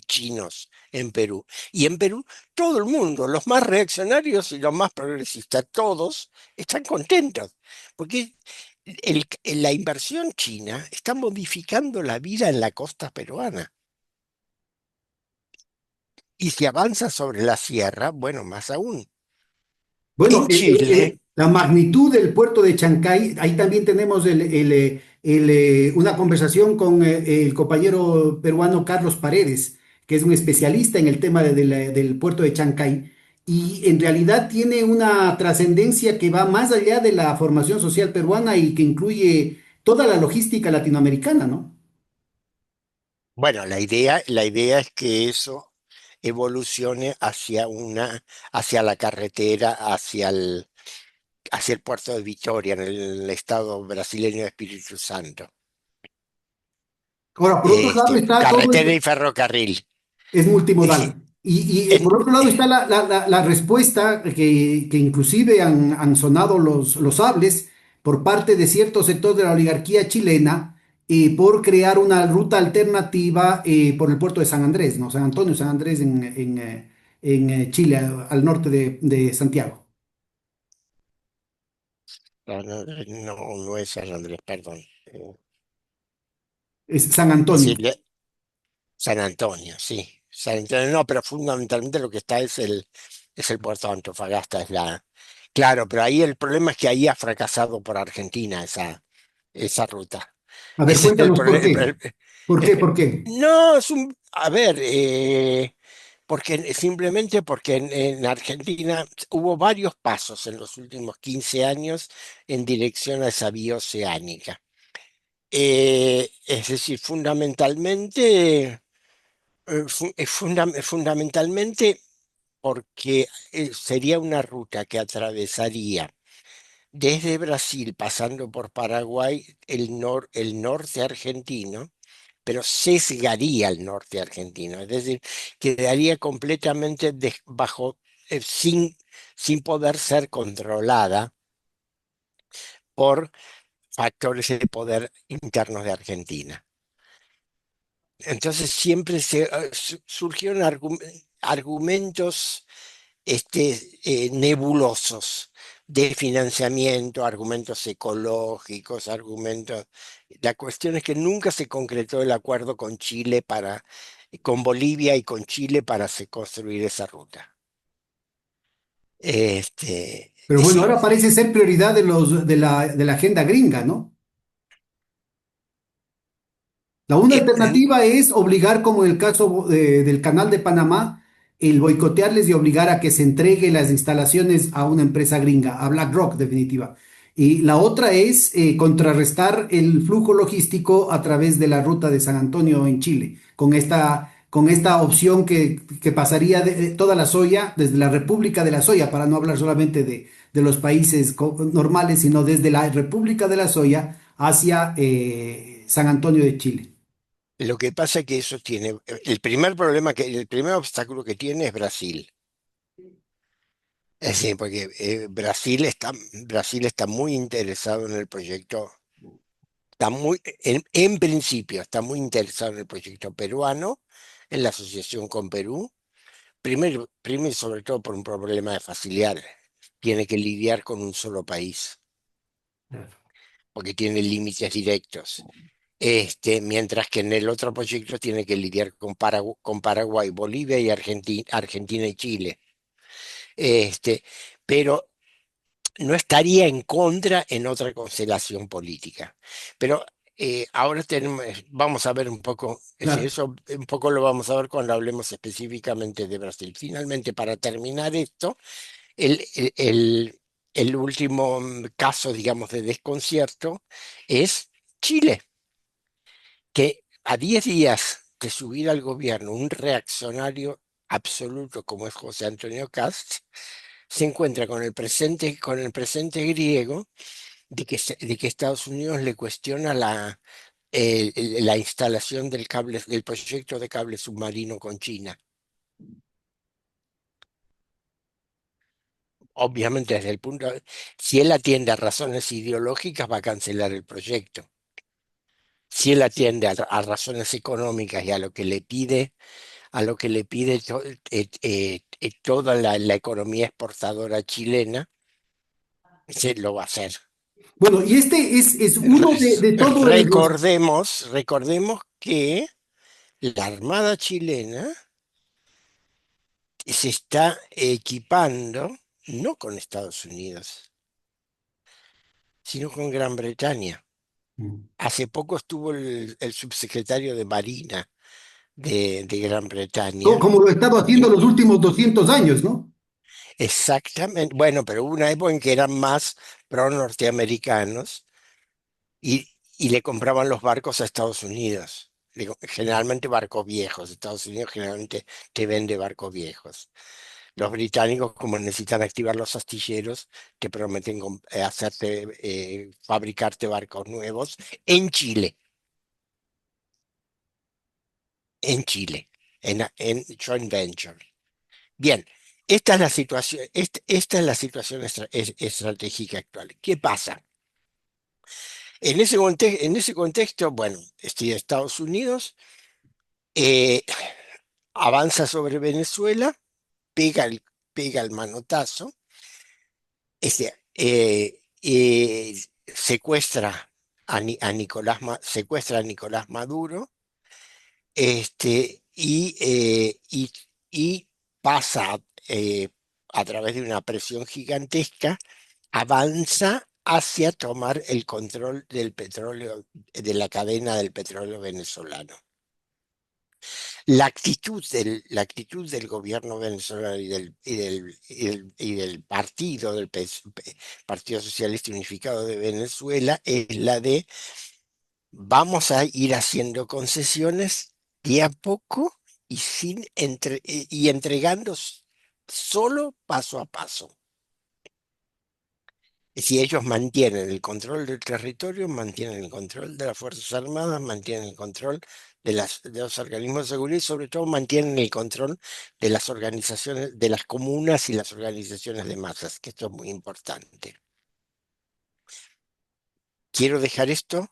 chinos en Perú. Y en Perú todo el mundo, los más reaccionarios y los más progresistas, todos están contentos, porque la inversión china está modificando la vida en la costa peruana. Y si avanza sobre la sierra, bueno, más aún. Bueno, En Chile, la magnitud del puerto de Chancay, ahí también tenemos una conversación con el compañero peruano Carlos Paredes, que es un especialista en el tema del puerto de Chancay, y en realidad tiene una trascendencia que va más allá de la formación social peruana y que incluye toda la logística latinoamericana, ¿no? bueno, la idea es que eso evolucione hacia la carretera, hacia el puerto de Victoria, en el estado brasileño de Espíritu Santo. Ahora, por otro lado está todo Carretera esto. y ferrocarril. Es Eh, multimodal. Y, en- por otro lado está eh, la respuesta que inclusive han sonado los sables por parte de ciertos sectores de la oligarquía chilena por crear una ruta alternativa por el puerto de San Andrés, ¿no? San Antonio, San Andrés en Chile, al norte de Santiago. no es San Andrés, perdón. Es San Antonio. Decirle San Antonio, sí. San Antonio, no, pero fundamentalmente lo que está es el puerto de Antofagasta, Claro, pero ahí el problema es que ahí ha fracasado por Argentina esa ruta. A ver, Ese es el cuéntanos por problema. qué. ¿Por qué? ¿Por qué? No, a ver, simplemente porque en Argentina hubo varios pasos en los últimos 15 años en dirección a esa vía oceánica. Es decir, fundamentalmente porque sería una ruta que atravesaría desde Brasil, pasando por Paraguay, el norte argentino, pero sesgaría el norte argentino, es decir, quedaría completamente sin poder ser controlada por factores de poder internos de Argentina. Entonces siempre surgieron argumentos nebulosos de financiamiento, argumentos ecológicos, argumentos. La cuestión es que nunca se concretó el acuerdo con con Bolivia y con Chile para construir esa ruta. Pero bueno, Sí, ahora parece ser prioridad de la agenda gringa, ¿no? La una eh, eh, alternativa es obligar, como en el caso del Canal de Panamá, el boicotearles y obligar a que se entregue las instalaciones a una empresa gringa, a BlackRock, definitiva. Y la otra es contrarrestar el flujo logístico a través de la ruta de San Antonio en Chile, con con esta opción que pasaría de toda la soya, desde la República de la Soya, para no hablar solamente de los países normales, sino desde la República de la Soya hacia San Antonio de Chile. Lo que pasa es que eso tiene, el primer problema el primer obstáculo que tiene es Brasil. Es decir, porque Brasil está muy interesado en el proyecto, en principio está muy interesado en el proyecto peruano, en la asociación con Perú, primero y sobre todo por un problema de facilidad. Tiene que lidiar con un solo país, porque tiene límites directos. Mientras que en el otro proyecto tiene que lidiar con Paraguay, Bolivia y Argentina y Chile. Este, pero no estaría en contra en otra constelación política. Pero ahora vamos a ver un poco, Claro. eso un poco lo vamos a ver cuando hablemos específicamente de Brasil. Finalmente, para terminar esto, el, el, el- el último caso, digamos, de desconcierto es Chile, que a 10 días de subir al gobierno un reaccionario absoluto como es José Antonio Cast, se encuentra con el presente griego de que Estados Unidos le cuestiona la instalación del proyecto de cable submarino con China. Obviamente, si él atiende a razones ideológicas, va a cancelar el proyecto. Si él atiende a razones económicas y a lo que le pide toda la economía exportadora chilena, se lo va a hacer. Bueno, y este es uno de todos los... Recordemos que la Armada chilena se está equipando no con Estados Unidos, sino con Gran Bretaña. Hace poco estuvo el subsecretario de Marina de Gran Bretaña. Como lo he estado haciendo Y los últimos 200 años, ¿no? exactamente, bueno, pero hubo una época en que eran más pro norteamericanos y le compraban los barcos a Estados Unidos. Generalmente barcos viejos. Estados Unidos generalmente te vende barcos viejos. Los británicos, como necesitan activar los astilleros, te prometen fabricarte barcos nuevos en Chile, en Chile, en joint venture. Bien, esta es la situación, esta es la situación estratégica actual. ¿Qué pasa? En ese contexto, bueno, Estados Unidos eh, avanza sobre Venezuela, pega pega el manotazo, secuestra secuestra a Nicolás Maduro, y pasa a través de una presión gigantesca, avanza hacia tomar el control del petróleo, de la cadena del petróleo venezolano. La actitud del gobierno venezolano y del partido, Partido Socialista Unificado de Venezuela, es la de vamos a ir haciendo concesiones de a poco y entregando solo paso a paso. Si ellos mantienen el control del territorio, mantienen el control de las Fuerzas Armadas, mantienen el control de los organismos de seguridad y sobre todo mantienen el control de las organizaciones, de las comunas y las organizaciones de masas, que esto es muy importante. Quiero dejar esto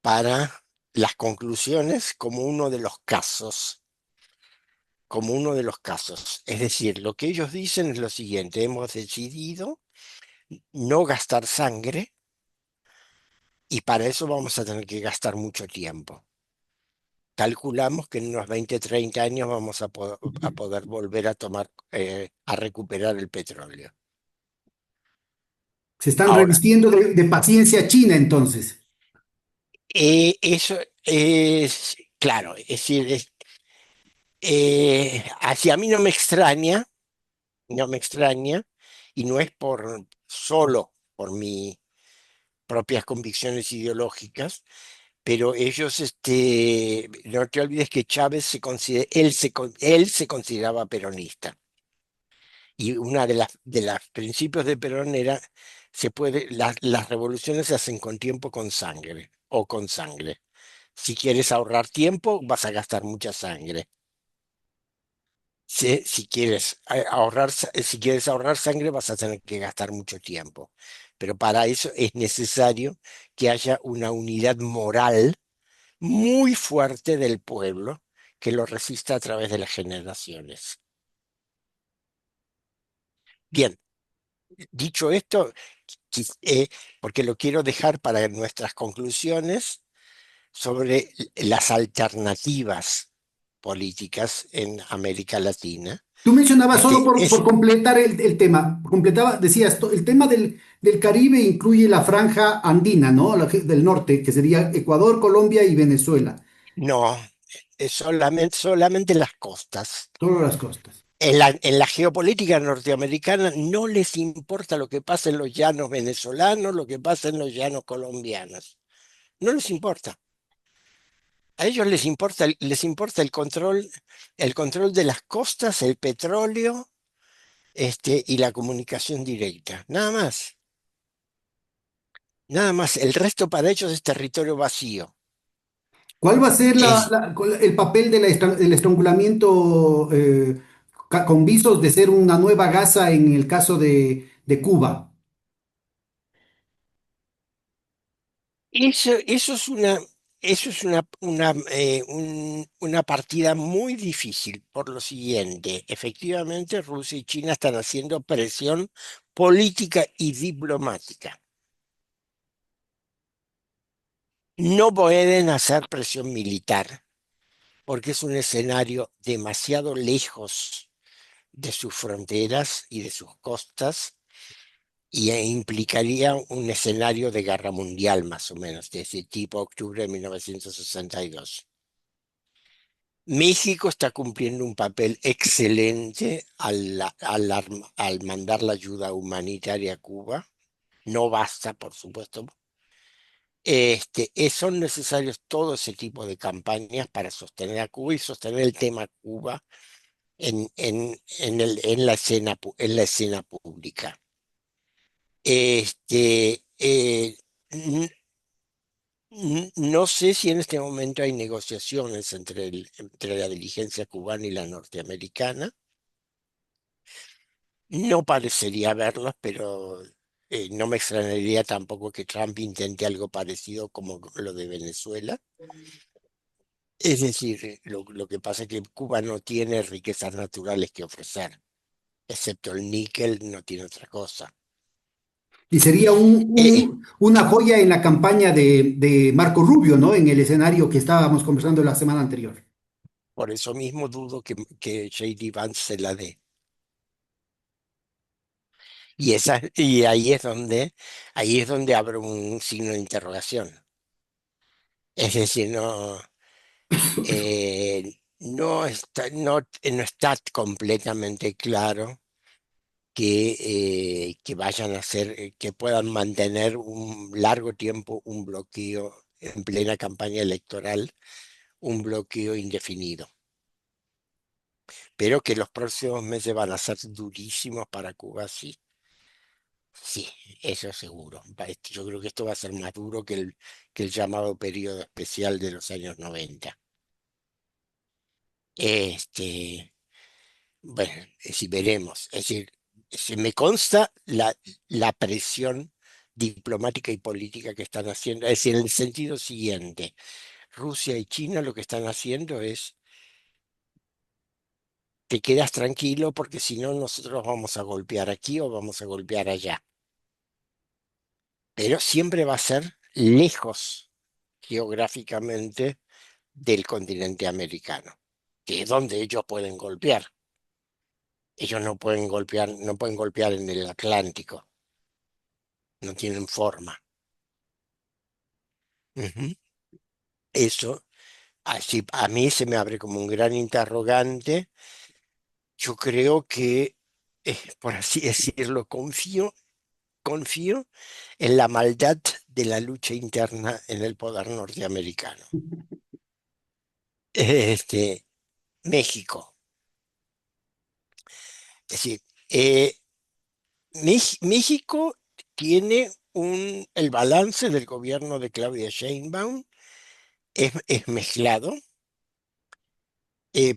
para las conclusiones como uno de los casos. Es decir, lo que ellos dicen es lo siguiente: hemos decidido no gastar sangre y para eso vamos a tener que gastar mucho tiempo. Calculamos que en unos 20, 30 años vamos a poder volver a a recuperar el petróleo. Se están Ahora, revistiendo de paciencia china entonces. eso es claro, es decir, hacia mí no me extraña, no me extraña, y no es solo por mis propias convicciones ideológicas, pero ellos, no te olvides que Chávez él se consideraba peronista. Y una de las principios de Perón era, las revoluciones se hacen con tiempo, con sangre, o con sangre. Si quieres ahorrar tiempo, vas a gastar mucha sangre. Si quieres si quieres ahorrar sangre, vas a tener que gastar mucho tiempo. Pero para eso es necesario que haya una unidad moral muy fuerte del pueblo que lo resista a través de las generaciones. Bien, dicho esto, quis- eh, porque lo quiero dejar para nuestras conclusiones sobre las alternativas políticas en América Latina. Tú mencionabas, solo Este por es, completar el tema, decías, el tema del Caribe incluye la franja andina, ¿no? Del norte, que sería Ecuador, Colombia y Venezuela, no, es solamente las costas. todas las costas. En la geopolítica norteamericana no les importa lo que pasa en los llanos venezolanos, lo que pasa en los llanos colombianos. No les importa. A ellos les importa el control de las costas, el petróleo, y la comunicación directa. Nada más. Nada más. El resto para ellos es territorio vacío. ¿Cuál va a ser Es, el papel del estrangulamiento con visos de ser una nueva Gaza en el caso de Cuba? eso es una partida muy difícil por lo siguiente. Efectivamente, Rusia y China están haciendo presión política y diplomática. No pueden hacer presión militar porque es un escenario demasiado lejos de sus fronteras y de sus costas implicaría un escenario de guerra mundial más o menos, de ese tipo octubre de 1962. México está cumpliendo un papel excelente al mandar la ayuda humanitaria a Cuba. No basta, por supuesto. Son necesarios todo ese tipo de campañas para sostener a Cuba y sostener el tema Cuba en la escena pública. Este, eh, n- no sé si en este momento hay negociaciones entre la dirigencia cubana y la norteamericana. No parecería haberlas, pero no me extrañaría tampoco que Trump intente algo parecido como lo de Venezuela. Es decir, lo que pasa es que Cuba no tiene riquezas naturales que ofrecer, excepto el níquel, no tiene otra cosa. Y sería Eh, una joya en la campaña de Marco Rubio, ¿no? En el escenario que estábamos conversando la semana anterior. por eso mismo dudo que J.D. Vance se la dé. Y ahí es donde abro un signo de interrogación. Es decir, no está completamente claro que vayan a hacer, que puedan mantener un largo tiempo un bloqueo en plena campaña electoral, un bloqueo indefinido. Pero que los próximos meses van a ser durísimos para Cuba, sí. Sí, eso seguro. Yo creo que esto va a ser más duro que el llamado periodo especial de los años 90. Este, bueno, si veremos. Es decir, me consta la presión diplomática y política que están haciendo. Es decir, en el sentido siguiente, Rusia y China lo que están haciendo es, te quedas tranquilo porque si no nosotros vamos a golpear aquí o vamos a golpear allá. Pero siempre va a ser lejos geográficamente del continente americano, que es donde ellos pueden golpear. Ellos no pueden golpear en el Atlántico, no tienen forma. Ujú. Eso, así, a mí se me abre como un gran interrogante. Yo creo que, por así decirlo, confío confío en la maldad de la lucha interna en el poder norteamericano. Este, México. Es decir, México tiene el balance del gobierno de Claudia Sheinbaum es mezclado.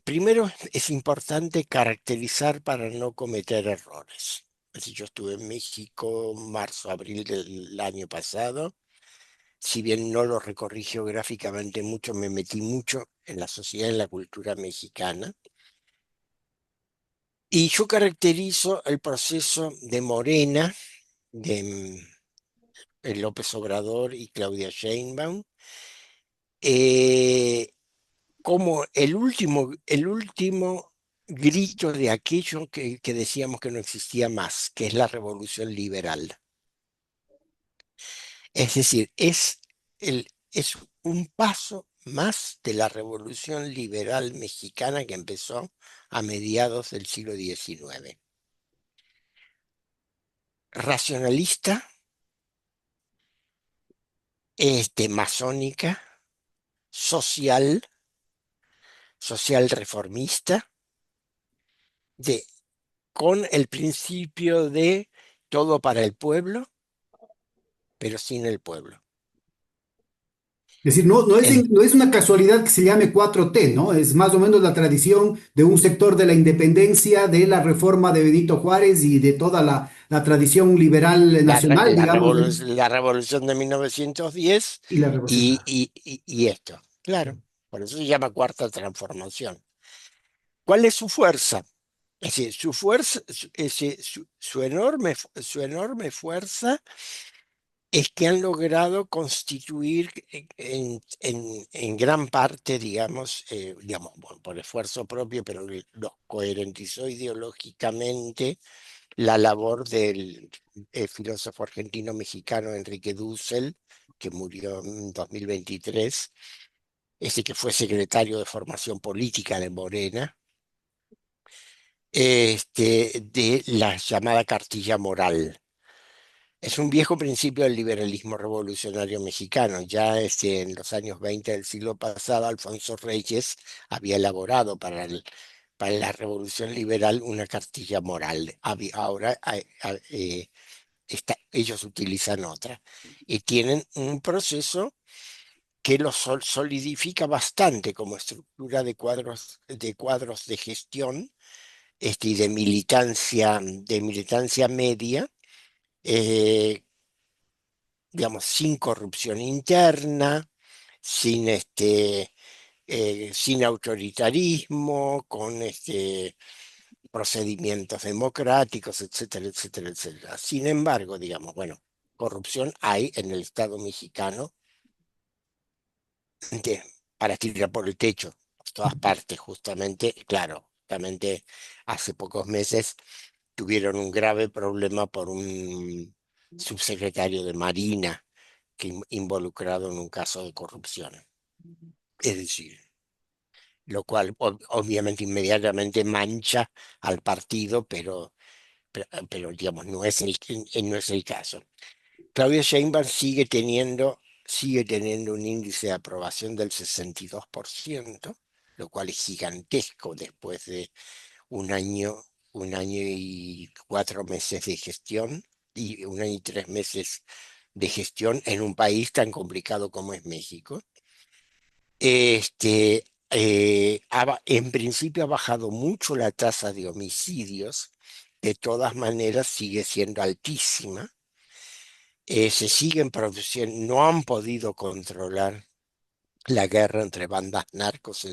Primero es importante caracterizar para no cometer errores. Es decir, yo estuve en México marzo, abril del año pasado. Si bien no lo recorrí geográficamente mucho, me metí mucho en la sociedad y en la cultura mexicana. Y yo caracterizo el proceso de Morena, de López Obrador y Claudia Sheinbaum, eh, como el último grito de aquello que decíamos que no existía más, que es la revolución liberal. Es decir, es un paso más de la revolución liberal mexicana que empezó a mediados del siglo XIX. Racionalista, masónica, social, social reformista, de, con el principio de todo para el pueblo, pero sin el pueblo. Es decir, no, El, no es una casualidad que se llame 4T, ¿no? Es más o menos la tradición de un sector de la independencia, de la reforma de Benito Juárez y de toda la tradición liberal nacional, digamos, la revolución de 1910 y la revolución. y esto. Claro, por eso se llama cuarta transformación. ¿Cuál es su fuerza? Es decir, su fuerza, su enorme fuerza es que han logrado constituir en gran parte, digamos, bueno, por esfuerzo propio, pero los coherentizó ideológicamente la labor del filósofo argentino-mexicano Enrique Dussel, que murió en 2023, ese que fue secretario de formación política de Morena, de la llamada cartilla moral. Es un viejo principio del liberalismo revolucionario mexicano. Ya en los años 20 del siglo pasado, Alfonso Reyes había elaborado para la revolución liberal una cartilla moral. Ahora ellos utilizan otra y tienen un proceso que los solidifica bastante como estructura de cuadros de gestión y de militancia media, eh, digamos, sin corrupción interna, sin, sin autoritarismo, con procedimientos democráticos, etcétera, etcétera, etcétera. Sin embargo, digamos, bueno, corrupción hay en el Estado mexicano de- para tirar por el techo, por todas partes, justamente, claro, justamente hace pocos meses tuvieron un grave problema por un subsecretario de Marina que involucrado en un caso de corrupción. Es decir, lo cual obviamente inmediatamente mancha al partido, pero, digamos, no es el caso. Claudia Sheinbaum sigue teniendo un índice de aprobación del 62%, lo cual es gigantesco después de un año y 4 meses de gestión y un año y 3 meses de gestión en un país tan complicado como es México. En principio ha bajado mucho la tasa de homicidios, de todas maneras sigue siendo altísima. Se siguen produciendo, no han podido controlar la guerra entre bandas narcos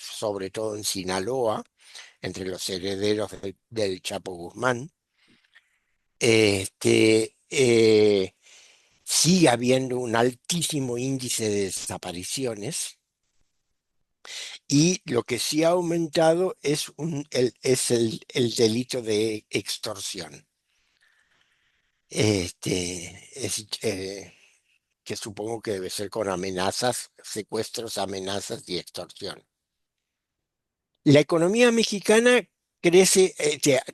sobre todo en Sinaloa, entre los herederos del Chapo Guzmán. Sigue habiendo un altísimo índice de desapariciones y lo que sí ha aumentado es el delito de extorsión. Que supongo que debe ser con amenazas, secuestros, amenazas y extorsión. La economía mexicana crece,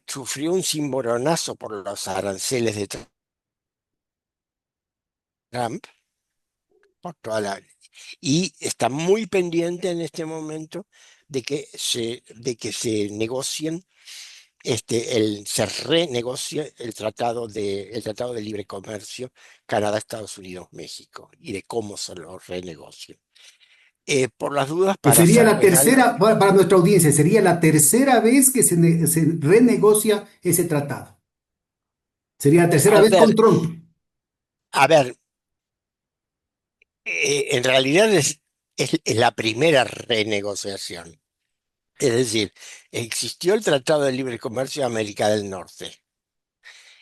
sufrió un cimbronazo por los aranceles de Trump, por toda y está muy pendiente en este momento de que se negocien, se renegocie el tratado de libre comercio Canadá, Estados Unidos, México, y de cómo se lo renegocien. Por las dudas, Que para sería hacer la buena tercera, para nuestra audiencia, sería la tercera vez que se renegocia ese tratado. Sería la tercera a vez con ver, Trump. a ver, en realidad es la primera renegociación. Es decir, existió el Tratado de Libre Comercio de América del Norte.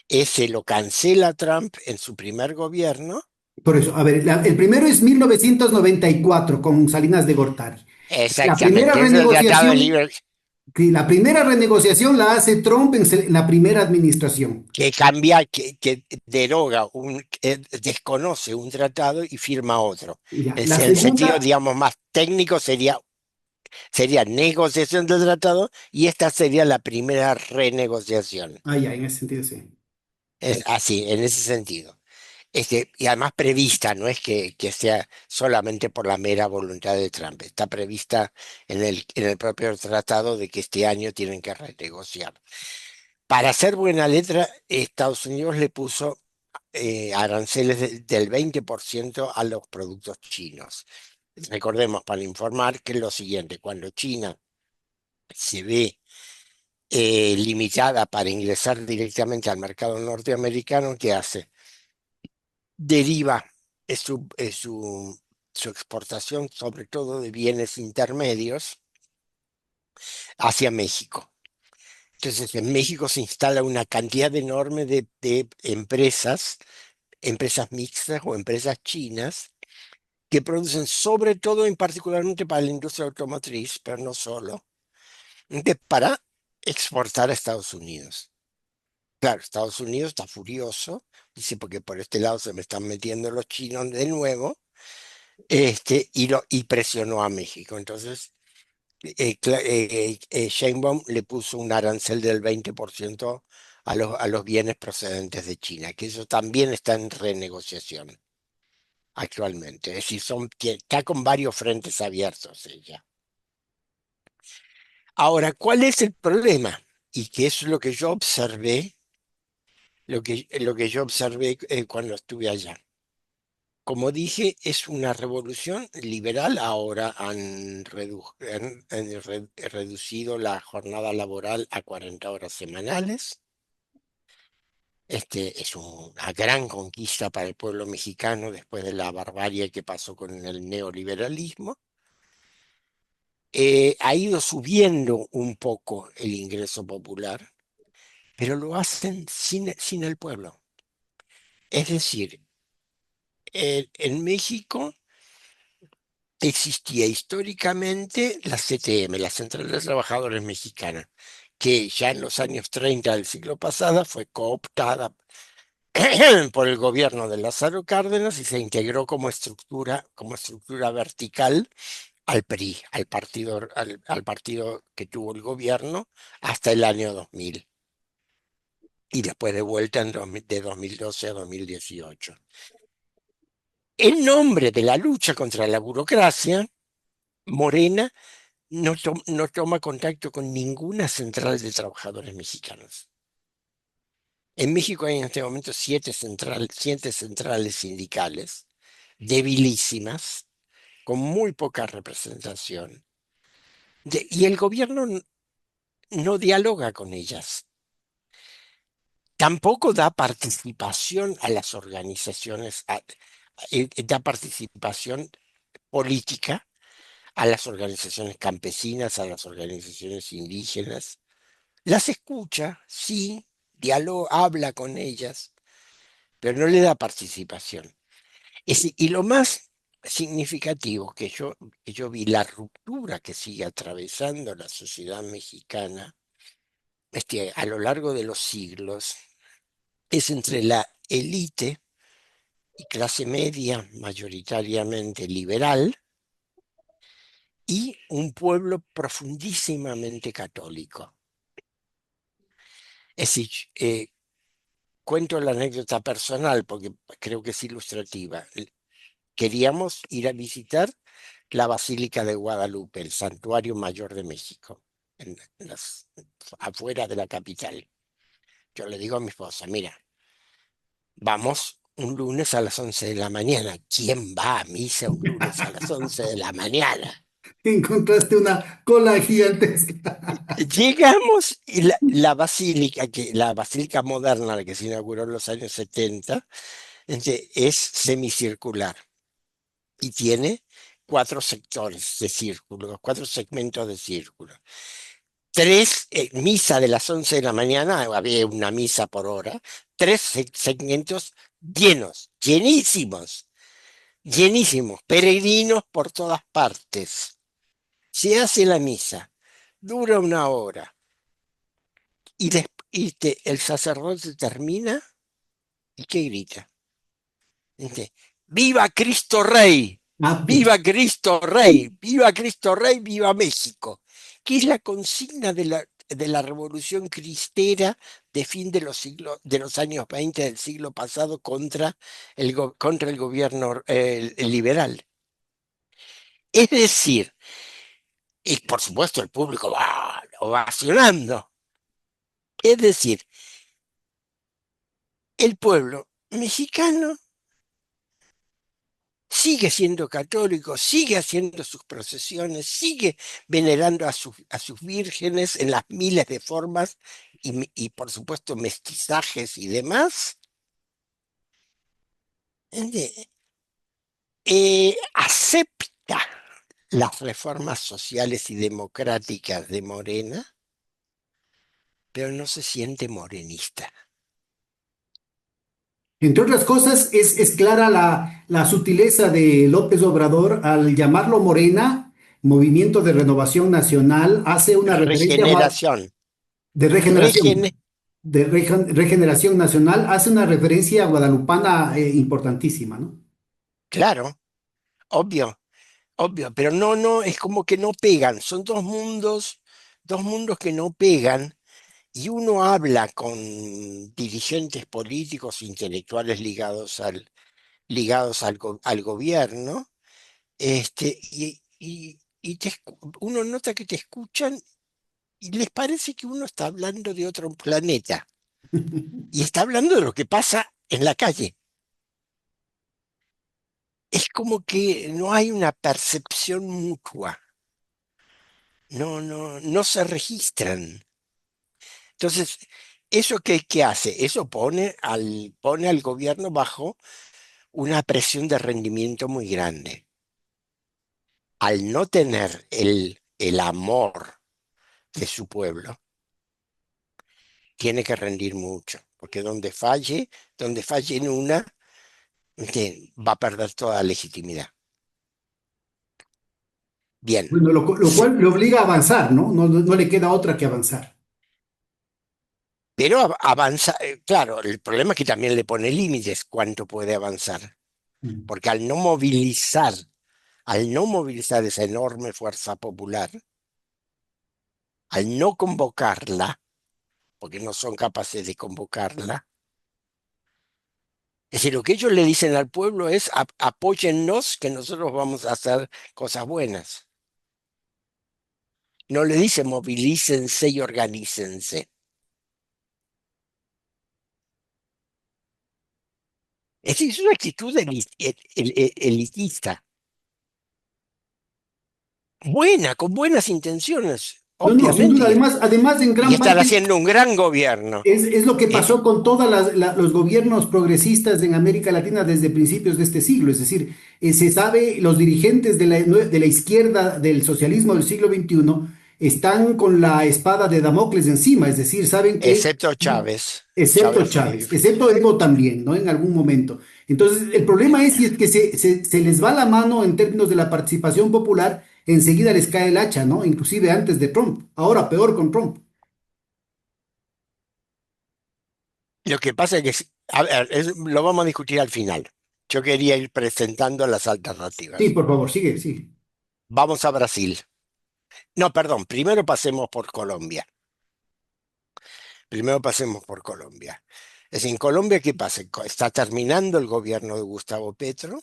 Ese lo cancela Trump en su primer gobierno. Por eso, a ver, el primero es 1994 con Salinas de Gortari. La primera Exactamente, es el Tratado de renegociación, Libre que la primera renegociación la hace Trump en la primera administración. que cambia, que deroga, que desconoce un tratado y firma otro. Ya, Es la el sentido, segunda, digamos, más técnico sería negociación del tratado y esta sería la primera renegociación. ya, en ese sentido sí. Es así, en ese sentido. Y además prevista, no es que sea solamente por la mera voluntad de Trump, está prevista en el propio tratado de que este año tienen que renegociar. Para hacer buena letra, Estados Unidos le puso aranceles del 20% a los productos chinos. Recordemos para informar que es lo siguiente, cuando China se ve limitada para ingresar directamente al mercado norteamericano, ¿qué hace? Deriva su exportación, sobre todo de bienes intermedios, hacia México. Entonces, en México se instala una cantidad enorme de empresas mixtas o empresas chinas, que producen sobre todo, y particularmente para la industria automotriz, pero no solo, para exportar a Estados Unidos. Claro, Estados Unidos está furioso, dice, porque por este lado se me están metiendo los chinos de nuevo, y presionó a México. Entonces, Sheinbaum le puso un arancel del 20% a los bienes procedentes de China, que eso también está en renegociación actualmente. Es decir, está con varios frentes abiertos ella. Ahora, ¿cuál es el problema? Y que es lo que yo observé, lo que yo observé cuando estuve allá. Como dije, es una revolución liberal. Ahora han reducido la jornada laboral a 40 horas semanales. Es una gran conquista para el pueblo mexicano después de la barbarie que pasó con el neoliberalismo. Ha ido subiendo un poco el ingreso popular, pero lo hacen sin el pueblo. Es decir, en México existía históricamente la CTM, la Central de Trabajadores Mexicana, que ya en los años 30 del siglo pasado fue cooptada por el gobierno de Lázaro Cárdenas y se integró como estructura vertical al PRI, al partido que tuvo el gobierno hasta el año 2000 y después de vuelta de 2012 a 2018. En nombre de la lucha contra la burocracia, Morena no toma contacto con ninguna central de trabajadores mexicanos. En México hay en este momento siete centrales sindicales, debilísimas, con muy poca representación, y el gobierno no dialoga con ellas. Tampoco da participación a las organizaciones, da participación política a las organizaciones campesinas, a las organizaciones indígenas. Las escucha, sí, habla con ellas, pero no le da participación. Y lo más significativo que yo vi, la ruptura que sigue atravesando la sociedad mexicana, a lo largo de los siglos, es entre la élite y clase media, mayoritariamente liberal, y un pueblo profundísimamente católico. Es decir, cuento la anécdota personal porque creo que es ilustrativa. Queríamos ir a visitar la Basílica de Guadalupe, el Santuario Mayor de México, en afuera de la capital. Yo le digo a mi esposa, mira, vamos un lunes a las 11 de la mañana. ¿Quién va a misa un lunes a las 11 de la mañana? Encontraste una cola gigantesca. Llegamos y la basílica, la basílica moderna, la que se inauguró en los años 70, es semicircular y tiene cuatro sectores de círculo, cuatro segmentos de círculo. Tres, misa de las 11 de la mañana, había una misa por hora, tres segmentos llenos, llenísimos, llenísimos, peregrinos por todas partes. Se hace la misa, dura una hora el sacerdote termina y ¿qué grita? Dice, ¡Viva Cristo Rey! Ah, pues. ¡Viva Cristo Rey! ¡Viva Cristo Rey! ¡Viva México! Que es la consigna de la Revolución Cristera de fin de los años 20 del siglo pasado contra el gobierno el liberal. Es decir, y por supuesto el público va ovacionando. Es decir, el pueblo mexicano sigue siendo católico, sigue haciendo sus procesiones, sigue venerando a sus vírgenes en las miles de formas y por supuesto mestizajes y demás. ¿Entiende? Acepta las reformas sociales y democráticas de Morena, pero no se siente morenista. Entre otras cosas, es clara la sutileza de López Obrador al llamarlo Morena, Movimiento de Renovación Nacional, hace una referencia Regeneración. de Regen, regeneración, regeneración nacional, hace una referencia guadalupana importantísima, ¿no? claro, obvio. Obvio, pero no, no, es como que no pegan. Son dos mundos que no pegan. Y uno habla con dirigentes políticos, intelectuales ligados al gobierno, uno nota que te escuchan y les parece que uno está hablando de otro planeta. Y está hablando de lo que pasa en la calle. Es como que no hay una percepción mutua. No, no, no se registran. Entonces, ¿eso qué hace? Eso pone al gobierno bajo una presión de rendimiento muy grande. Al no tener el amor de su pueblo, tiene que rendir mucho, porque donde falle en una, va a perder toda legitimidad. Bien, Bueno, lo se- cual le obliga a avanzar, ¿no? No le queda otra que avanzar. pero avanza, claro, el problema es que también le pone límites cuánto puede avanzar, Mm. porque al no movilizar esa enorme fuerza popular, al no convocarla, porque no son capaces de convocarla, es decir, lo que ellos le dicen al pueblo es apóyennos que nosotros vamos a hacer cosas buenas. No le dicen movilícense y organícense. Es decir, es una actitud elitista, buena, con buenas intenciones, No, no, sin obviamente, duda. y, Además, en y gran están parte haciendo un gran gobierno. es lo que ¿Eh? pasó con todos los gobiernos progresistas en América Latina desde principios de este siglo. Es decir, se sabe, los dirigentes de la izquierda del socialismo del siglo XXI están con la espada de Damocles encima. Es decir, saben que, Excepto Chávez. excepto Chávez fue. Chávez, excepto Evo también, ¿no? En algún momento. Entonces, el problema es si es que se les va la mano en términos de la participación popular, enseguida les cae el hacha, ¿no? Inclusive antes de Trump. Ahora peor con Trump. Lo que pasa es que, a ver, lo vamos a discutir al final. Yo quería ir presentando las Sí, alternativas. por favor, sigue, sigue. Vamos a Brasil. No, perdón, primero pasemos por Colombia. Primero pasemos por Colombia. Es decir, en Colombia, ¿qué pasa? Está terminando el gobierno de Gustavo Petro,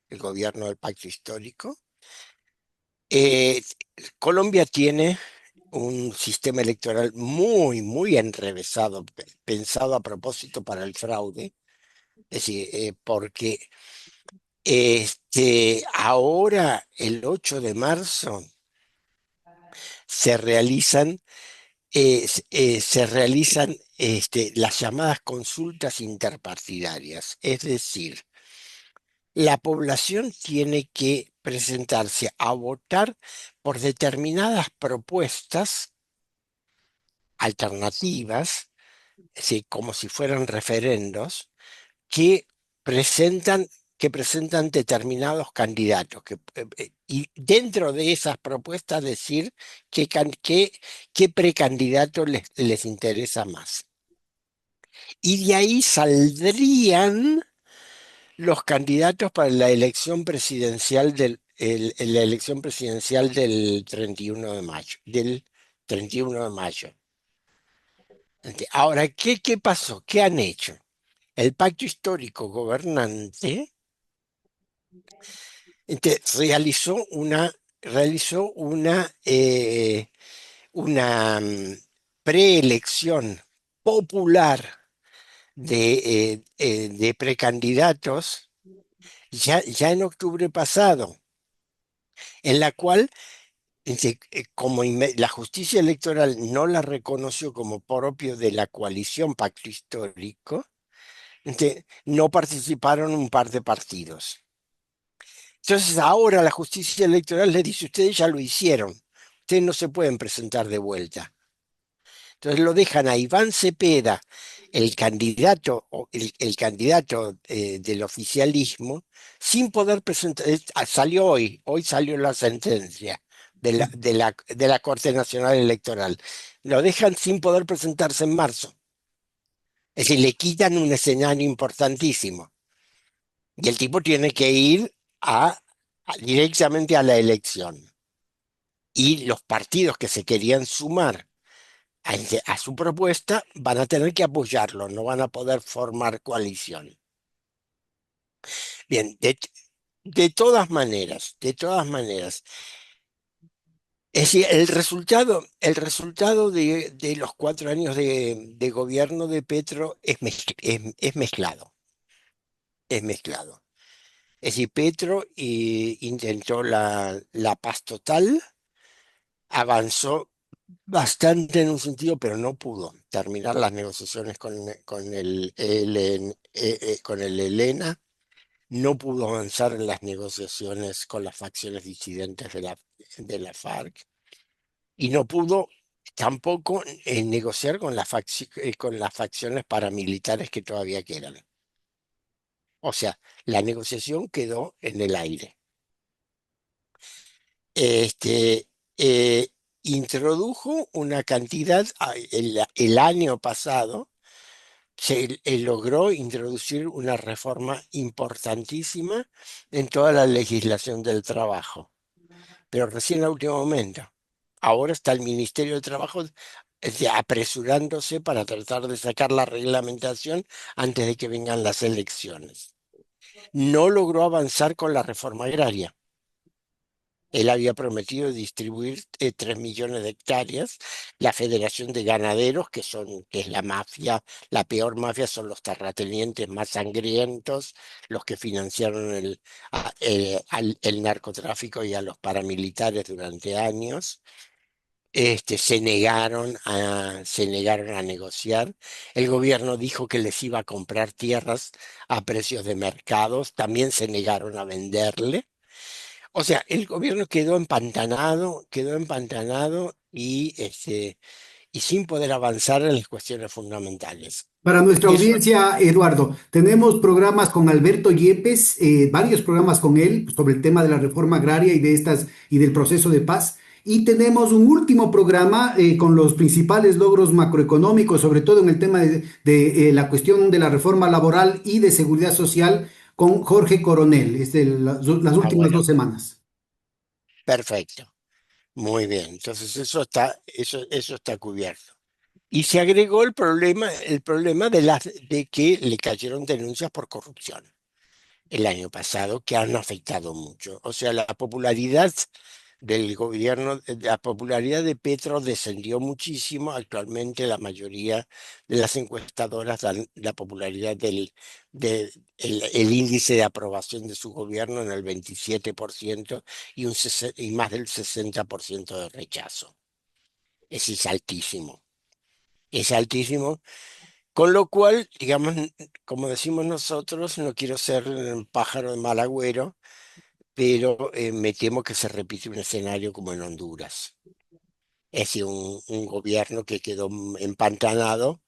el gobierno del Pacto Histórico. Eh, Colombia tiene un sistema electoral muy, muy enrevesado, pensado a propósito para el fraude. Es decir, porque ahora, el 8 de marzo, se realizan, las llamadas consultas interpartidarias. Es decir, la población tiene que presentarse a votar por determinadas propuestas alternativas, sí, como si fueran referendos, que presentan, que presentan determinados candidatos. Y dentro de esas propuestas decir qué precandidato les interesa más. Y de ahí saldrían los candidatos para la elección presidencial la elección presidencial del 31 de mayo, del 31 de mayo. Ahora, ¿qué pasó? ¿Qué han hecho? El pacto histórico gobernante realizó una preelección popular de precandidatos ya en octubre pasado, en la cual, como la justicia electoral no la reconoció como propio de la coalición pacto histórico, no participaron un par de partidos. Entonces ahora la justicia electoral le dice, ustedes ya lo hicieron, ustedes no se pueden presentar de vuelta. Entonces lo dejan a Iván Cepeda, el candidato del oficialismo, sin poder presentar. Salió hoy salió la sentencia de la Corte Nacional Electoral. Lo dejan sin poder presentarse en marzo. Es decir, le quitan un escenario importantísimo. Y el tipo tiene que ir directamente a la elección. Y los partidos que se querían sumar a su propuesta van a tener que apoyarlo, no van a poder formar coalición. Bien, de todas maneras, es decir, el resultado de los 4 años de gobierno de Petro es mezclado, es mezclado. Es decir, Petro intentó la paz total, avanzó bastante en un sentido, pero no pudo terminar las negociaciones con el ELN, no pudo avanzar en las negociaciones con las facciones disidentes de la FARC y no pudo tampoco negociar con las facciones paramilitares que todavía quedan. O sea, la negociación quedó en el aire. Este, eh, Introdujo una cantidad, el año pasado se logró introducir una reforma importantísima en toda la legislación del trabajo, pero recién a último momento. Ahora está el Ministerio de Trabajo apresurándose para tratar de sacar la reglamentación antes de que vengan las elecciones. No logró avanzar con la reforma agraria. Él había prometido distribuir 3 millones de hectáreas. La Federación de Ganaderos, que es la mafia, la peor mafia, son los terratenientes más sangrientos, los que financiaron el narcotráfico y a los paramilitares durante años. Se negaron a negociar. El gobierno dijo que les iba a comprar tierras a precios de mercados. También se negaron a venderle. O sea, el gobierno quedó empantanado y sin poder avanzar en las cuestiones fundamentales. Para nuestra Y eso, audiencia, Eduardo, tenemos programas con Alberto Yepes, varios programas con él sobre el tema de la reforma agraria y de estas y del proceso de paz. Y tenemos un último programa con los principales logros macroeconómicos, sobre todo en el tema de la cuestión de la reforma laboral y de seguridad social, con Jorge Coronel, las últimas bueno, 2 semanas. perfecto. Muy bien. Entonces eso está cubierto. Y se agregó el problema de que le cayeron denuncias por corrupción el año pasado que han afectado mucho. O sea, la popularidad del gobierno, la popularidad de Petro descendió muchísimo. Actualmente la mayoría de las encuestadoras dan la popularidad el índice de aprobación de su gobierno en el 27% y más del 60% de rechazo. Ese es altísimo. Es altísimo. Con lo cual, digamos, como decimos nosotros, no quiero ser un pájaro de mal agüero, pero me temo que se repite un escenario como en Honduras. Es decir, un gobierno que quedó empantanado,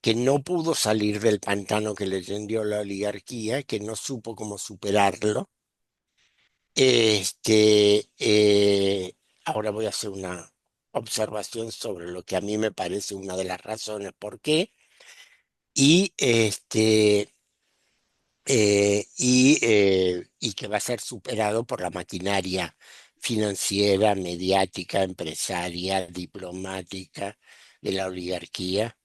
que no pudo salir del pantano que le tendió la oligarquía, que no supo cómo superarlo. Ahora voy a hacer una observación sobre lo que a mí me parece una de las razones por qué. Y y que va a ser superado por la maquinaria financiera, mediática, empresaria, diplomática de la oligarquía,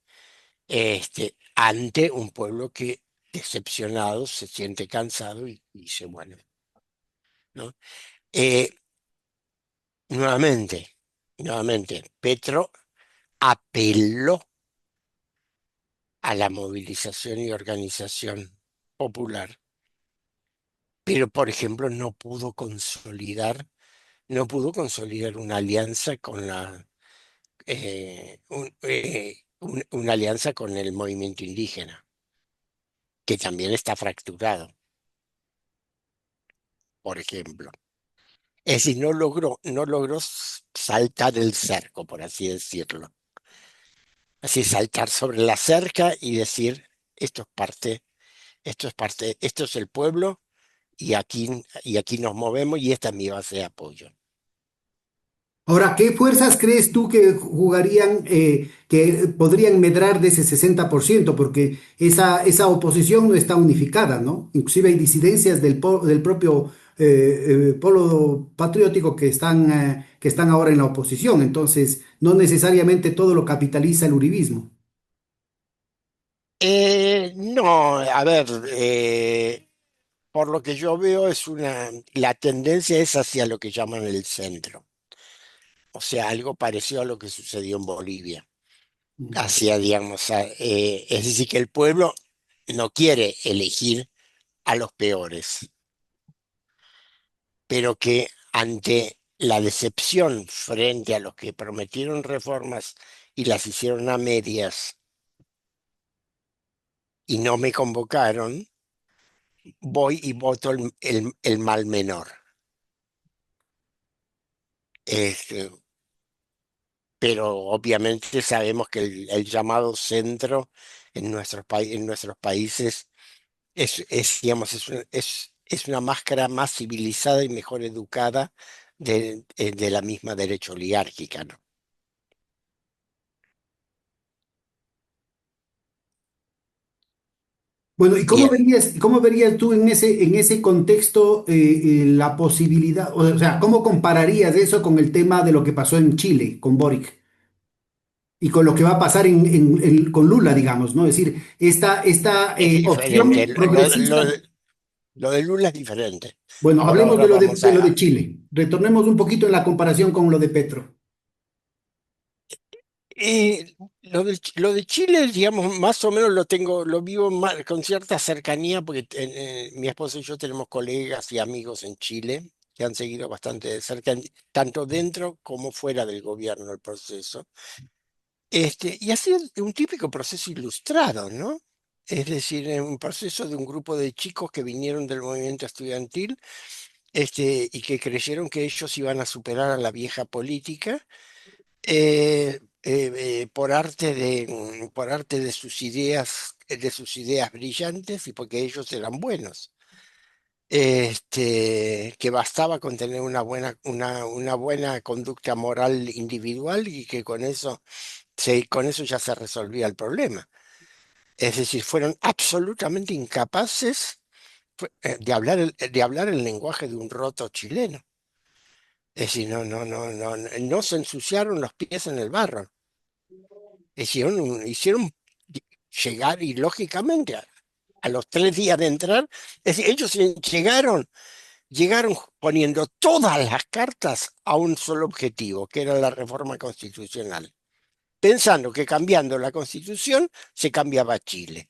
ante un pueblo que, decepcionado, se siente cansado y dice, bueno, ¿no? Eh, nuevamente, nuevamente, Petro apeló a la movilización y organización popular, pero, por ejemplo, no pudo consolidar una alianza con una alianza con el movimiento indígena, que también está fracturado, por ejemplo. Es decir, no logró saltar el cerco, por así decirlo. Así saltar sobre la cerca y decir, esto es parte, esto es el pueblo y aquí nos movemos y esta es mi base de apoyo. Ahora, ¿qué fuerzas crees tú que jugarían, que podrían medrar de ese 60%? Porque esa oposición no está unificada, ¿no? Inclusive hay disidencias del propio polo patriótico que están ahora en la oposición. Entonces, no necesariamente todo lo capitaliza el uribismo. No, a ver, por lo que yo veo la tendencia es hacia lo que llaman el centro, o sea, algo parecido a lo que sucedió en Bolivia, hacia, digamos, es decir, que el pueblo no quiere elegir a los peores, pero que ante la decepción frente a los que prometieron reformas y las hicieron a medias y no me convocaron, voy y voto el mal menor. Este, pero obviamente sabemos que el llamado centro en nuestros países digamos, es una máscara más civilizada y mejor educada de la misma derecha oligárquica, ¿no? Bueno, ¿y Y, cómo verías tú en ese contexto la posibilidad, o sea, cómo compararías eso con el tema de lo que pasó en Chile con Boric y con lo que va a pasar con Lula, digamos, ¿no? Es decir, esta es diferente. opción progresista. Lo de Lula es diferente. Bueno, hablemos Ahora vamos de lo de Chile. Retornemos un poquito en la comparación con lo de Petro. lo de Chile, digamos, más o menos lo vivo con cierta cercanía porque mi esposo y yo tenemos colegas y amigos en Chile que han seguido bastante de cerca, tanto dentro como fuera del gobierno, el proceso. Y ha sido un típico proceso ilustrado, ¿no? Es decir, un proceso de un grupo de chicos que vinieron del movimiento estudiantil, y que creyeron que ellos iban a superar a la vieja política por arte de sus ideas brillantes y porque ellos eran buenos. Que bastaba con tener una buena conducta moral individual y que con eso ya se resolvía el problema. Es decir, fueron absolutamente incapaces de hablar el lenguaje de un roto chileno. Es decir, no se ensuciaron los pies en el barro. hicieron llegar y lógicamente a los 3 días de entrar, es decir, ellos llegaron poniendo todas las cartas a un solo objetivo, que era la reforma constitucional, pensando que cambiando la constitución se cambiaba Chile.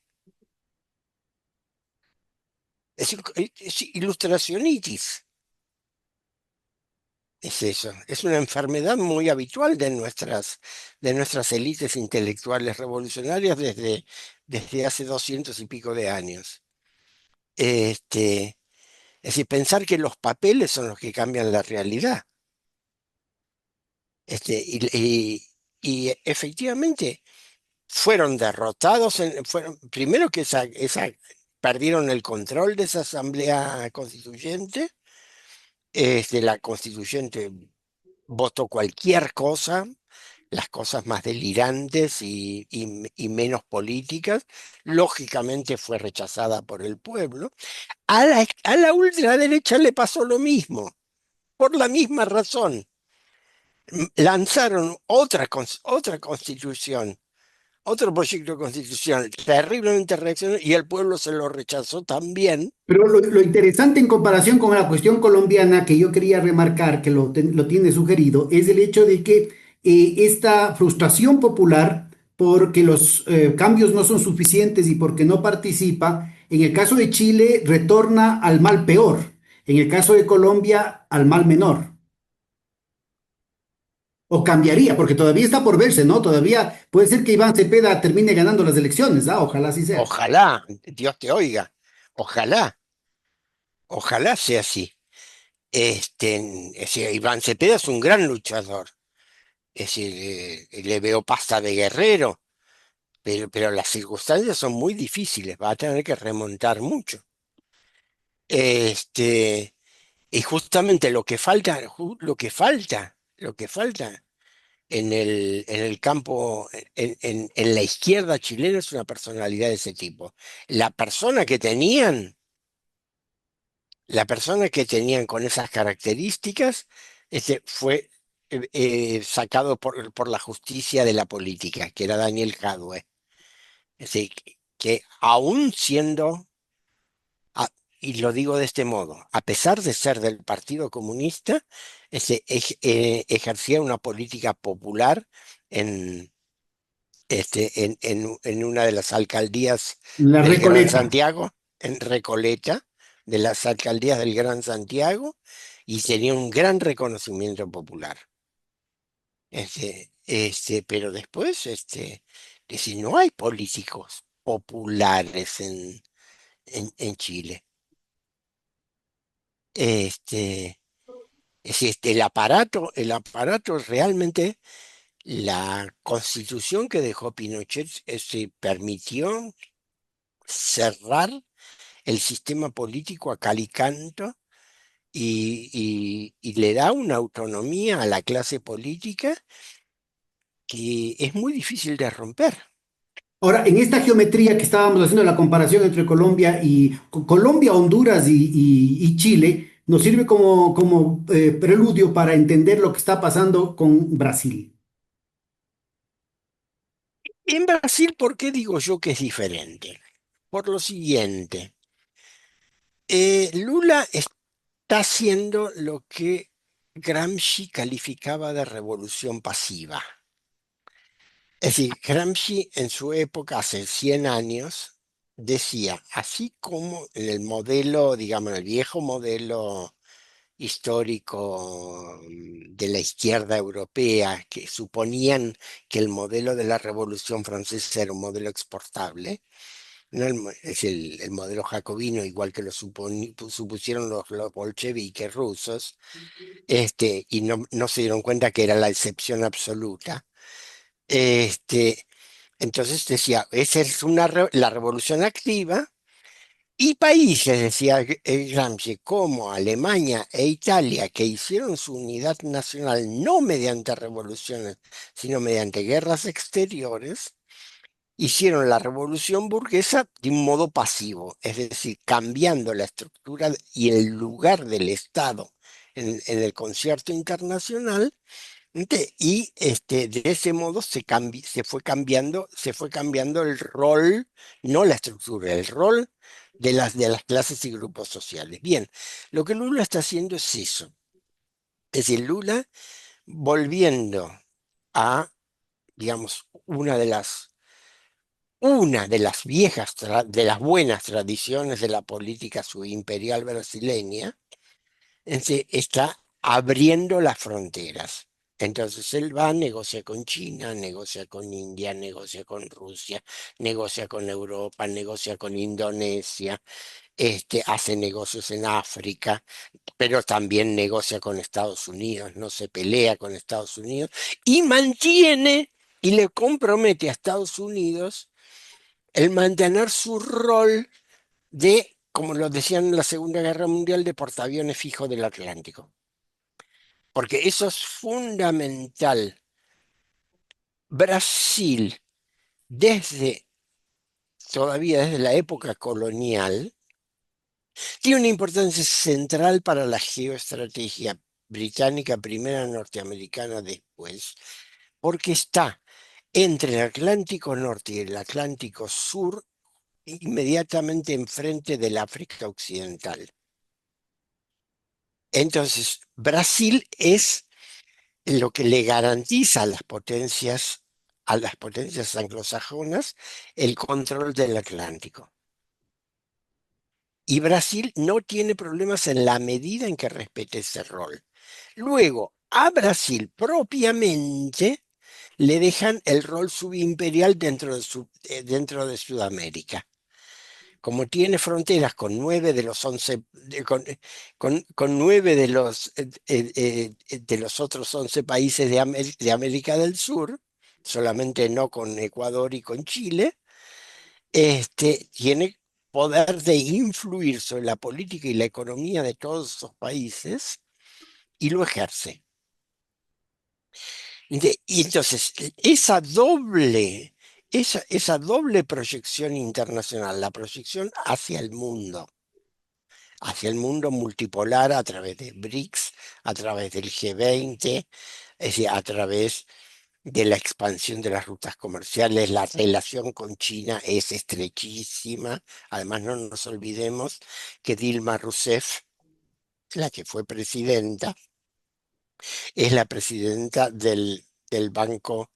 Es ilustracionitis, es eso. Es una enfermedad muy habitual de nuestras élites intelectuales revolucionarias desde hace 200 y pico de años. Este, es decir, pensar que los papeles son los que cambian la realidad. Y efectivamente fueron derrotados, primero que perdieron el control de esa asamblea constituyente. La constituyente votó cualquier cosa, las cosas más delirantes y menos políticas. Lógicamente fue rechazada por el pueblo. A la ultraderecha le pasó lo mismo, por la misma razón. Lanzaron otra constitución, otro proyecto de constitución terriblemente reaccionario y el pueblo se lo rechazó también. Pero lo interesante en comparación con la cuestión colombiana que yo quería remarcar, que lo tiene sugerido, es el hecho de que esta frustración popular porque los cambios no son suficientes y porque no participa, en el caso de Chile retorna al mal peor, en el caso de Colombia al mal menor. O cambiaría, porque todavía está por verse, ¿no? Todavía puede ser que Iván Cepeda termine ganando las elecciones, ¿ah? Ojalá así sea. Ojalá, Dios te oiga, ojalá, ojalá sea así. Es decir, Iván Cepeda es un gran luchador. Es decir, le veo pasta de guerrero, pero las circunstancias son muy difíciles, va a tener que remontar mucho. Este, y justamente lo que falta en el campo, en la izquierda chilena es una personalidad de ese tipo. La persona que tenían, la persona que tenían con esas características, fue sacado por la justicia de la política, que era Daniel Jadwe. Es decir, que aún siendo, a- y lo digo de este modo, a pesar de ser del Partido Comunista, ejercía una política popular en, en una de las alcaldías La del Gran Recoleta. Santiago, en Recoleta, de las alcaldías del Gran Santiago, y tenía un gran reconocimiento popular. Pero después, no hay políticos populares en Chile. Este, el aparato realmente, la constitución que dejó Pinochet, permitió cerrar el sistema político a cal y canto y le da una autonomía a la clase política que es muy difícil de romper. Ahora, en esta geometría que estábamos haciendo la comparación entre Colombia, Honduras y Chile, nos sirve como preludio para entender lo que está pasando con Brasil. En Brasil, ¿por qué digo yo que es diferente? Por lo siguiente, Lula está haciendo lo que Gramsci calificaba de revolución pasiva. Es decir, Gramsci en su época, hace 100 años, decía, así como en el modelo, digamos, el viejo modelo histórico de la izquierda europea, que suponían que el modelo de la Revolución Francesa era un modelo exportable, no es el modelo jacobino, igual que lo supusieron los bolcheviques rusos, y no se dieron cuenta que era la excepción absoluta. Este, entonces decía, esa es la revolución activa. Y países, decía Gramsci, como Alemania e Italia, que hicieron su unidad nacional no mediante revoluciones, sino mediante guerras exteriores, hicieron la revolución burguesa de un modo pasivo, es decir, cambiando la estructura y el lugar del Estado en el concierto internacional, Y de ese modo se fue cambiando el rol, no la estructura, el rol de las clases y grupos sociales. Bien, lo que Lula está haciendo es eso. Es decir, Lula volviendo a, digamos, una de las de las buenas tradiciones de la política subimperial brasileña, está abriendo las fronteras. Entonces él va, negocia con China, negocia con India, negocia con Rusia, negocia con Europa, negocia con Indonesia, hace negocios en África, pero también negocia con Estados Unidos, no se pelea con Estados Unidos y mantiene y le compromete a Estados Unidos el mantener su rol de, como lo decían en la Segunda Guerra Mundial, de portaaviones fijo del Atlántico. Porque eso es fundamental. Brasil, desde, todavía desde la época colonial, tiene una importancia central para la geoestrategia británica primera, norteamericana después, porque está entre el Atlántico Norte y el Atlántico Sur, inmediatamente enfrente del África Occidental. Entonces, Brasil es lo que le garantiza a las potencias anglosajonas, el control del Atlántico. Y Brasil no tiene problemas en la medida en que respete ese rol. Luego, a Brasil propiamente le dejan el rol subimperial dentro de Sudamérica. Como tiene fronteras con 9 de los 11, con 9 de los otros 11 países de América del Sur, solamente no con Ecuador y con Chile, tiene poder de influir sobre la política y la economía de todos esos países y lo ejerce. Y entonces, esa doble proyección internacional, la proyección hacia el mundo multipolar a través de BRICS, a través del G20, es decir, a través de la expansión de las rutas comerciales. La relación con China es estrechísima. Además, no nos olvidemos que Dilma Rousseff, la que fue presidenta, es la presidenta del banco,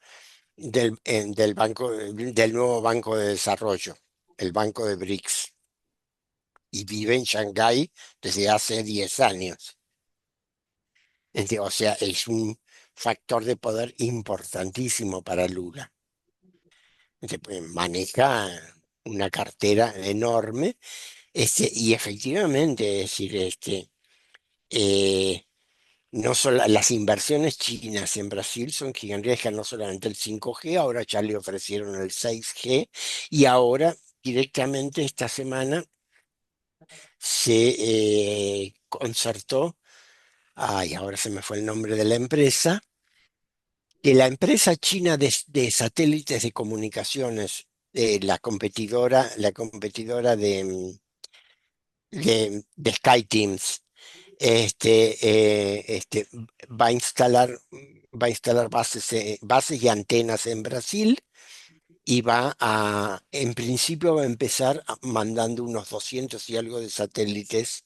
del banco, del nuevo Banco de Desarrollo, el Banco de BRICS, y vive en Shanghái desde hace 10 años. O sea, es un factor de poder importantísimo para Lula. Pues, maneja una cartera enorme, y efectivamente, es decir, eh, no solo las inversiones chinas en Brasil son gigantescas, no solamente el 5G, ahora ya le ofrecieron el 6G y ahora directamente esta semana se concertó, ay, ahora se me fue el nombre de la empresa, que la empresa china de satélites de comunicaciones, la competidora de SkyTeams, va a instalar bases y antenas en Brasil y en principio va a empezar mandando unos 200 y algo de satélites,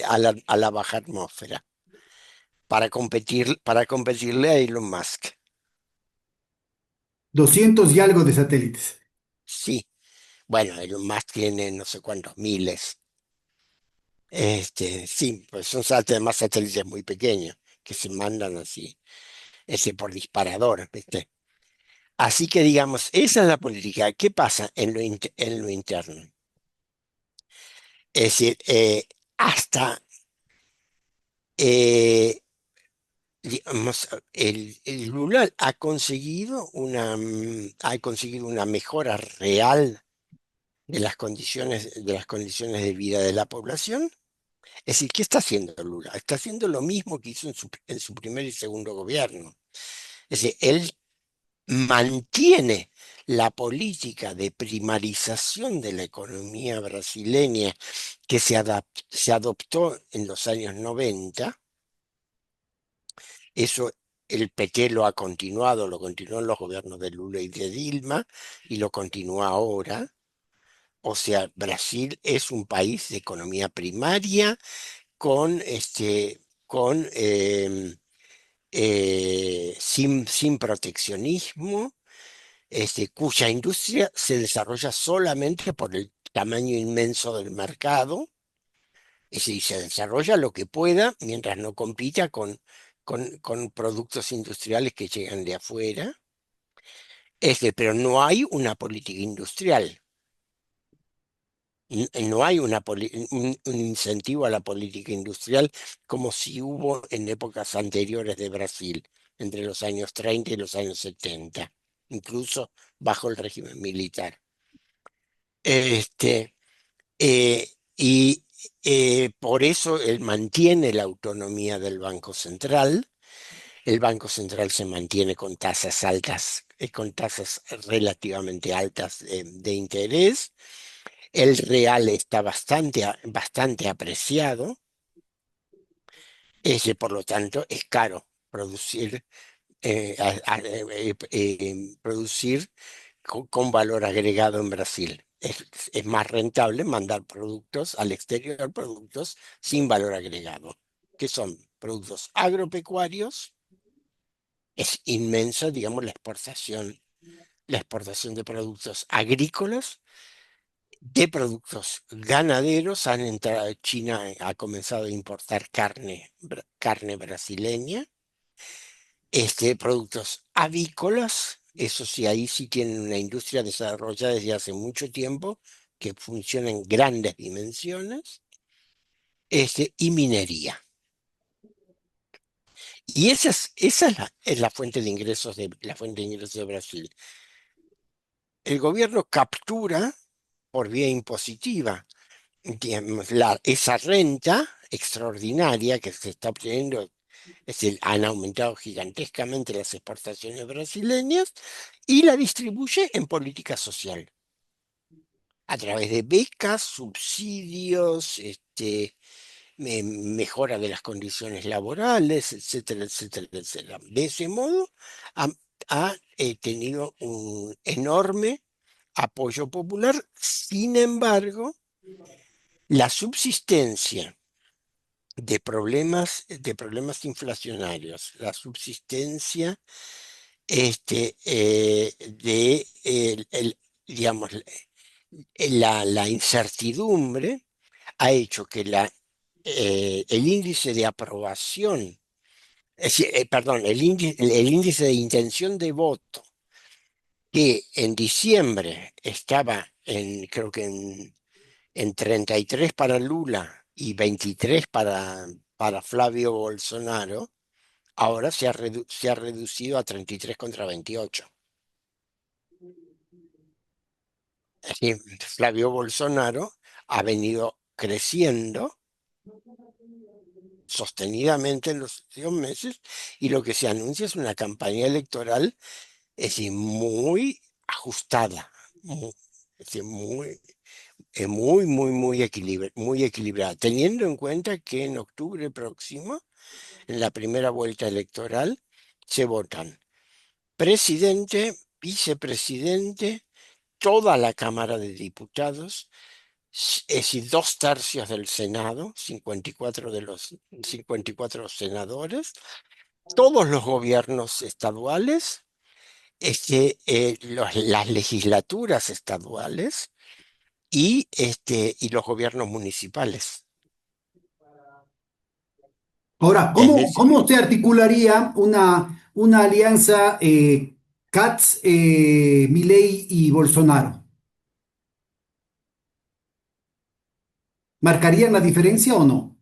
a la baja atmósfera para competirle a Elon Musk. 200 y algo de satélites. Sí, bueno, Elon Musk tiene no sé cuántos miles. Sí, pues son además satélites muy pequeños que se mandan así, por disparador, ¿viste? Así que digamos, esa es la política. ¿Qué pasa en lo interno? Es decir, hasta, eh, digamos, el Lula ha conseguido una mejora real de las condiciones de vida de la población. Es decir, ¿qué está haciendo Lula? Está haciendo lo mismo que hizo en su primer y segundo gobierno. Es decir, él mantiene la política de primarización de la economía brasileña que se adoptó en los años 90. Eso el PT lo ha continuado, lo continuó en los gobiernos de Lula y de Dilma y lo continúa ahora. O sea, Brasil es un país de economía primaria con, sin proteccionismo, cuya industria se desarrolla solamente por el tamaño inmenso del mercado. Es decir, se desarrolla lo que pueda mientras no compita con productos industriales que llegan de afuera. Pero no hay una política industrial. No hay un incentivo a la política industrial como si hubo en épocas anteriores de Brasil, entre los años 30 y los años 70, incluso bajo el régimen militar. Este, y por eso él mantiene la autonomía del Banco Central. El Banco Central se mantiene con tasas altas, con tasas relativamente altas de interés. El real está bastante apreciado. Por lo tanto, es caro producir, producir con valor agregado en Brasil. Es más rentable mandar productos al exterior, productos sin valor agregado, que son productos agropecuarios. Es inmensa, digamos, la exportación de productos agrícolas, de productos ganaderos. Han entrado, China ha comenzado a importar carne brasileña, productos avícolas. Eso sí, ahí sí tienen una industria desarrollada desde hace mucho tiempo que funciona en grandes dimensiones, y minería. Y esa es la fuente de ingresos de Brasil. El gobierno captura por vía impositiva, digamos, esa renta extraordinaria que se está obteniendo. Es decir, han aumentado gigantescamente las exportaciones brasileñas y la distribuye en política social, a través de becas, subsidios, mejora de las condiciones laborales, etcétera, etcétera, etcétera. De ese modo, ha, ha tenido un enorme apoyo popular. Sin embargo, la subsistencia de problemas inflacionarios, la subsistencia digamos, la incertidumbre ha hecho que el índice de aprobación, perdón, el índice de intención de voto, que en diciembre estaba creo que en 33 para Lula y 23 para Flavio Bolsonaro, ahora se ha reducido a 33 contra 28. Flavio Bolsonaro ha venido creciendo sostenidamente en los últimos meses, y lo que se anuncia es una campaña electoral, es decir, muy ajustada, es decir, muy equilibrada, teniendo en cuenta que en octubre próximo, en la primera vuelta electoral, se votan presidente, vicepresidente, toda la Cámara de Diputados, es decir, 2/3 del Senado, 54 de los 54 senadores, todos los gobiernos estaduales, las legislaturas estaduales y los gobiernos municipales. Ahora, Es ¿cómo decir, se articularía una alianza Katz, Milei y Bolsonaro? ¿Marcarían la diferencia o no?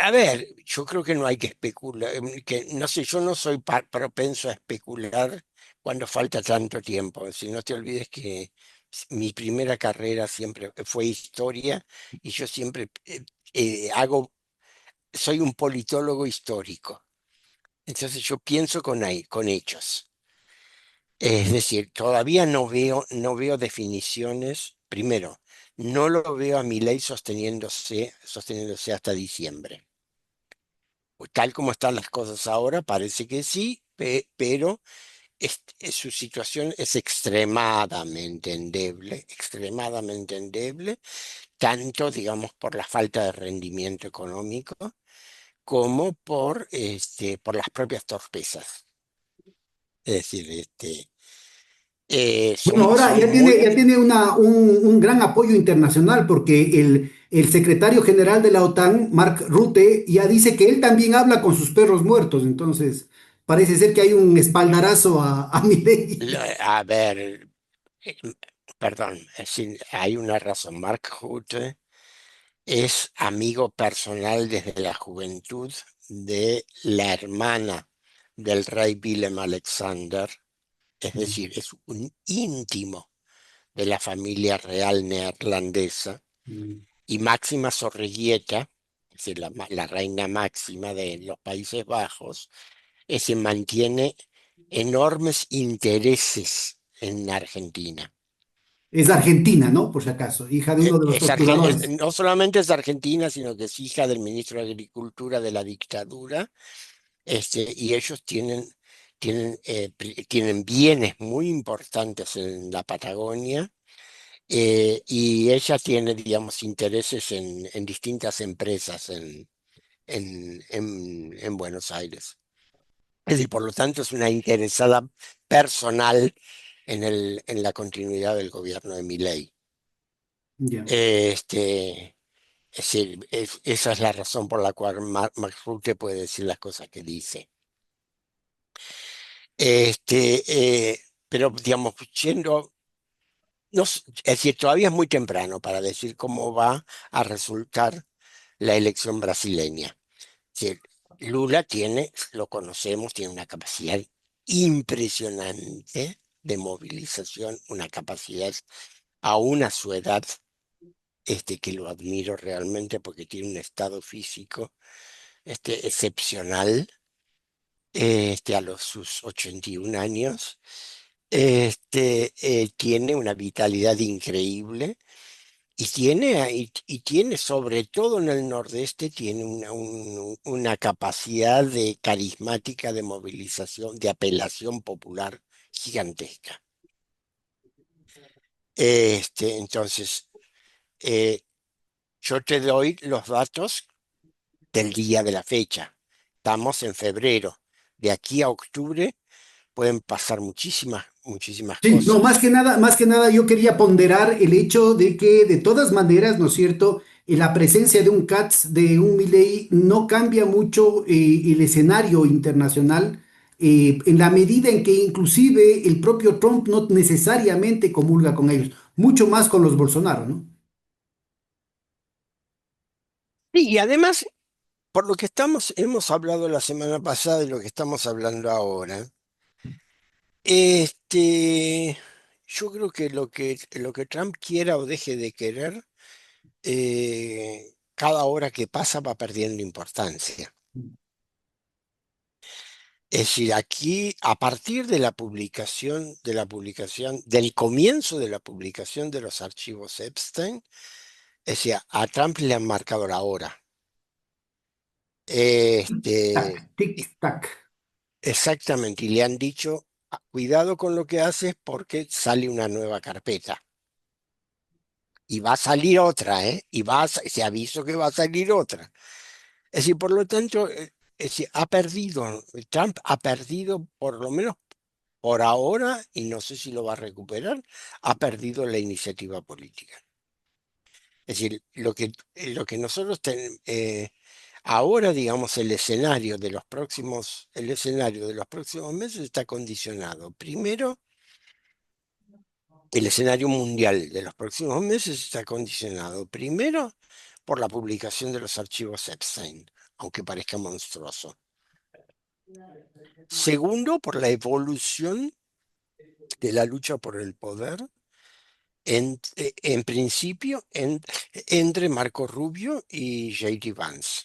a ver, yo creo que no hay que especular, que no sé, yo no soy propenso a especular cuando falta tanto tiempo. Si no te olvides que mi primera carrera siempre fue historia, y yo siempre soy un politólogo histórico. Entonces yo pienso con hechos. Es decir, todavía no veo definiciones. Primero, no lo veo a Milei sosteniéndose hasta diciembre. Tal como están las cosas ahora, parece que sí, pero su situación es extremadamente endeble, tanto, digamos, por la falta de rendimiento económico como por las propias torpezas. Es decir, Bueno, ahora son muy... ya tiene un gran apoyo internacional porque el secretario general de la OTAN, Mark Rutte, ya dice que él también habla con sus perros muertos. Entonces, parece ser que hay un espaldarazo a Milei. A ver, eh, perdón, es decir, hay una razón. Mark Rutte es amigo personal desde la juventud de la hermana del rey Willem Alexander, es decir, es un íntimo de la familia real neerlandesa, y Máxima Zorreguieta, es decir, la reina máxima de los Países Bajos, se mantiene enormes intereses en Argentina. Es argentina, ¿no? Por si acaso, hija de uno de los torturadores. No solamente es argentina, sino que es hija del ministro de Agricultura de la dictadura, y ellos tienen bienes muy importantes en la Patagonia, y ella tiene, digamos, intereses en distintas empresas en Buenos Aires. Es decir, por lo tanto, es una interesada personal en la continuidad del gobierno de Milei. Ya. Este, es decir, esa es la razón por la cual Max Rutte puede decir las cosas que dice. Pero, digamos, no, es decir, todavía es muy temprano para decir cómo va a resultar la elección brasileña. Es decir, Lula tiene, lo conocemos, tiene una capacidad impresionante de movilización, una capacidad aún a su edad, que lo admiro realmente porque tiene un estado físico excepcional, a sus 81 años. Tiene una vitalidad increíble y tiene sobre todo en el Nordeste, tiene una capacidad de carismática, de movilización, de apelación popular gigantesca. Entonces, eh, yo te doy los datos del día de la fecha. Estamos en febrero. De aquí a octubre pueden pasar muchísimas Sí, no, cosas. más que nada yo quería ponderar el hecho de que de todas maneras, ¿no es cierto? La presencia de un Katz, de un Milei, no cambia mucho el escenario internacional en la medida en que inclusive el propio Trump no necesariamente comulga con ellos, mucho más con los Bolsonaro, ¿no? Sí, y además, por lo que hemos hablado la semana pasada y lo que estamos hablando ahora, este, yo creo que lo que Trump quiera o deje de querer, cada hora que pasa va perdiendo importancia. Es decir, aquí, a partir del comienzo de la publicación de los archivos Epstein, es decir, a Trump le han marcado la hora. Tac, Y tic, tac. exactamente, y le han dicho: Cuidado con lo que haces porque sale una nueva carpeta. Y va a salir otra, ¿eh? Se aviso que va a salir otra. Es decir, por lo tanto, es decir, Trump ha perdido, por lo menos por ahora, y no sé si lo va a recuperar, ha perdido la iniciativa política. Es decir, lo que nosotros ahora, digamos, el escenario de los próximos meses está condicionado. Primero, el escenario mundial de los próximos meses está condicionado, primero, por la publicación de los archivos Epstein, aunque parezca monstruoso. Segundo, por la evolución de la lucha por el poder, en principio, entre Marco Rubio y J.D. Vance.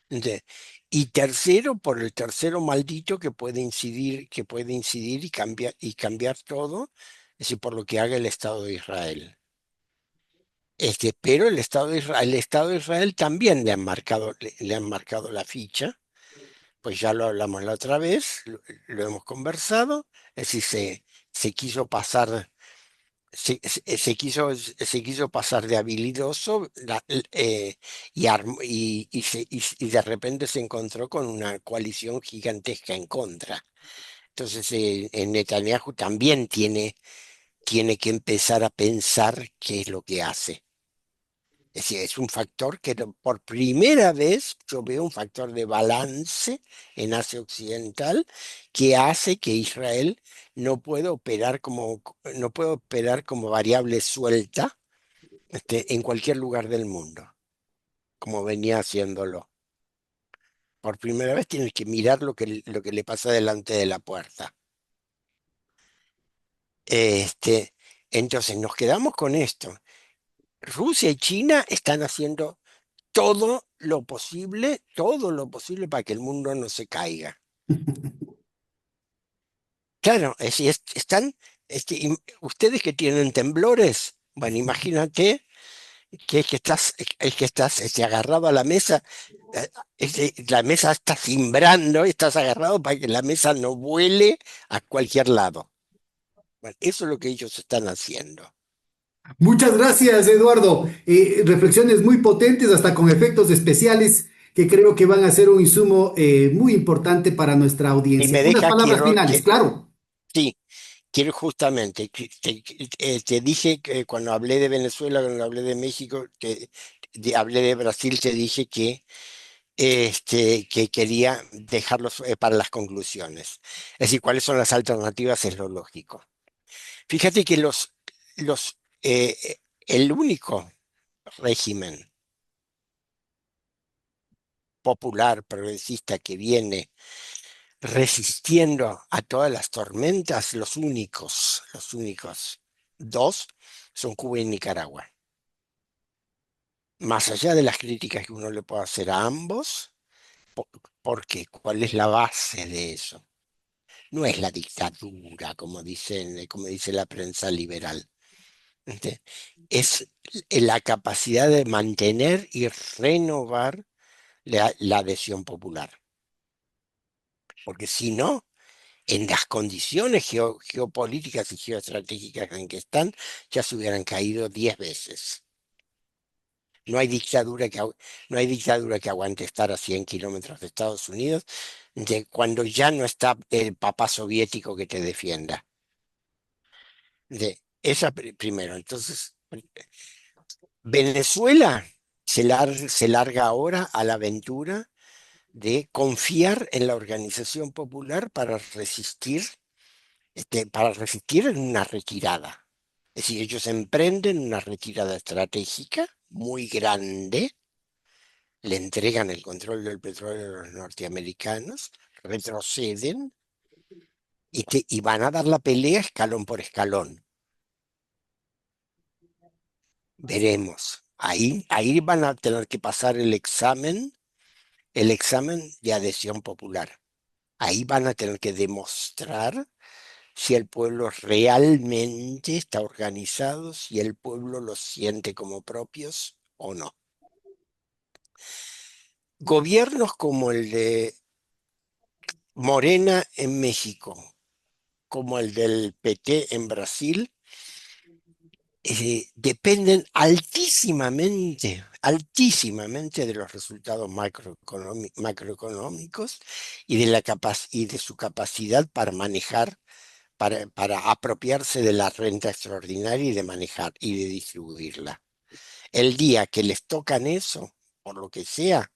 Ente- Y tercero, por el tercero maldito que puede incidir y cambiar todo, es decir, por lo que haga el Estado de Israel. Pero el Estado de Israel también le han marcado la ficha, pues ya lo hablamos la otra vez, lo hemos conversado, es decir, se quiso pasar, se quiso pasar de habilidoso y de repente se encontró con una coalición gigantesca en contra. Entonces, Netanyahu también tiene que empezar a pensar qué es lo que hace. Es decir, es un factor que por primera vez yo veo un factor de balance en Asia Occidental que hace que Israel no puede operar como variable suelta, en cualquier lugar del mundo, como venía haciéndolo. Por primera vez tienes que mirar lo que le pasa delante de la puerta. Este, entonces nos quedamos con esto. Rusia y China están haciendo todo lo posible para que el mundo no se caiga. Claro, es decir, ustedes que tienen temblores, bueno, imagínate que estás agarrado a la mesa, la mesa está cimbrando y estás agarrado para que la mesa no vuele a cualquier lado. Bueno, eso es lo que ellos están haciendo. Muchas gracias, Eduardo. Reflexiones muy potentes, hasta con efectos especiales, que creo que van a ser un insumo muy importante para nuestra Y audiencia. me Unas deja, palabras finales, claro. sí, quiero justamente, te dije que cuando hablé de Venezuela, cuando hablé de México, hablé de Brasil, te dije que quería dejarlos para las conclusiones. Es decir, cuáles son las alternativas es lo lógico. Fíjate que el único régimen popular, progresista que viene resistiendo a todas las tormentas, los únicos dos son Cuba y Nicaragua. Más allá de las críticas que uno le puede hacer a ambos, po- ¿por qué? ¿Cuál es la base de eso? No es la dictadura, como dice la prensa liberal. ¿Ente? Es la capacidad de mantener y renovar la adhesión popular. Porque si no, en las condiciones geopolíticas y geoestratégicas en que están, ya se hubieran caído 10 veces. No hay no hay dictadura que aguante estar a 100 kilómetros de Estados Unidos cuando ya no está el papá soviético que te defienda. Esa primero. Entonces, Venezuela se larga ahora a la aventura de confiar en la organización popular para resistir en una retirada. Es decir, ellos emprenden una retirada estratégica muy grande, le entregan el control del petróleo a los norteamericanos, retroceden y van a dar la pelea escalón por escalón. Veremos. Ahí van a tener que pasar el examen de adhesión popular. Ahí van a tener que demostrar si el pueblo realmente está organizado, si el pueblo los siente como propios o no. Gobiernos como el de Morena en México, como el del PT en Brasil, dependen altísimamente de los resultados macroeconómicos y y de su capacidad para manejar, para apropiarse de la renta extraordinaria y de manejar y de distribuirla. El día que les tocan eso, por lo que sea,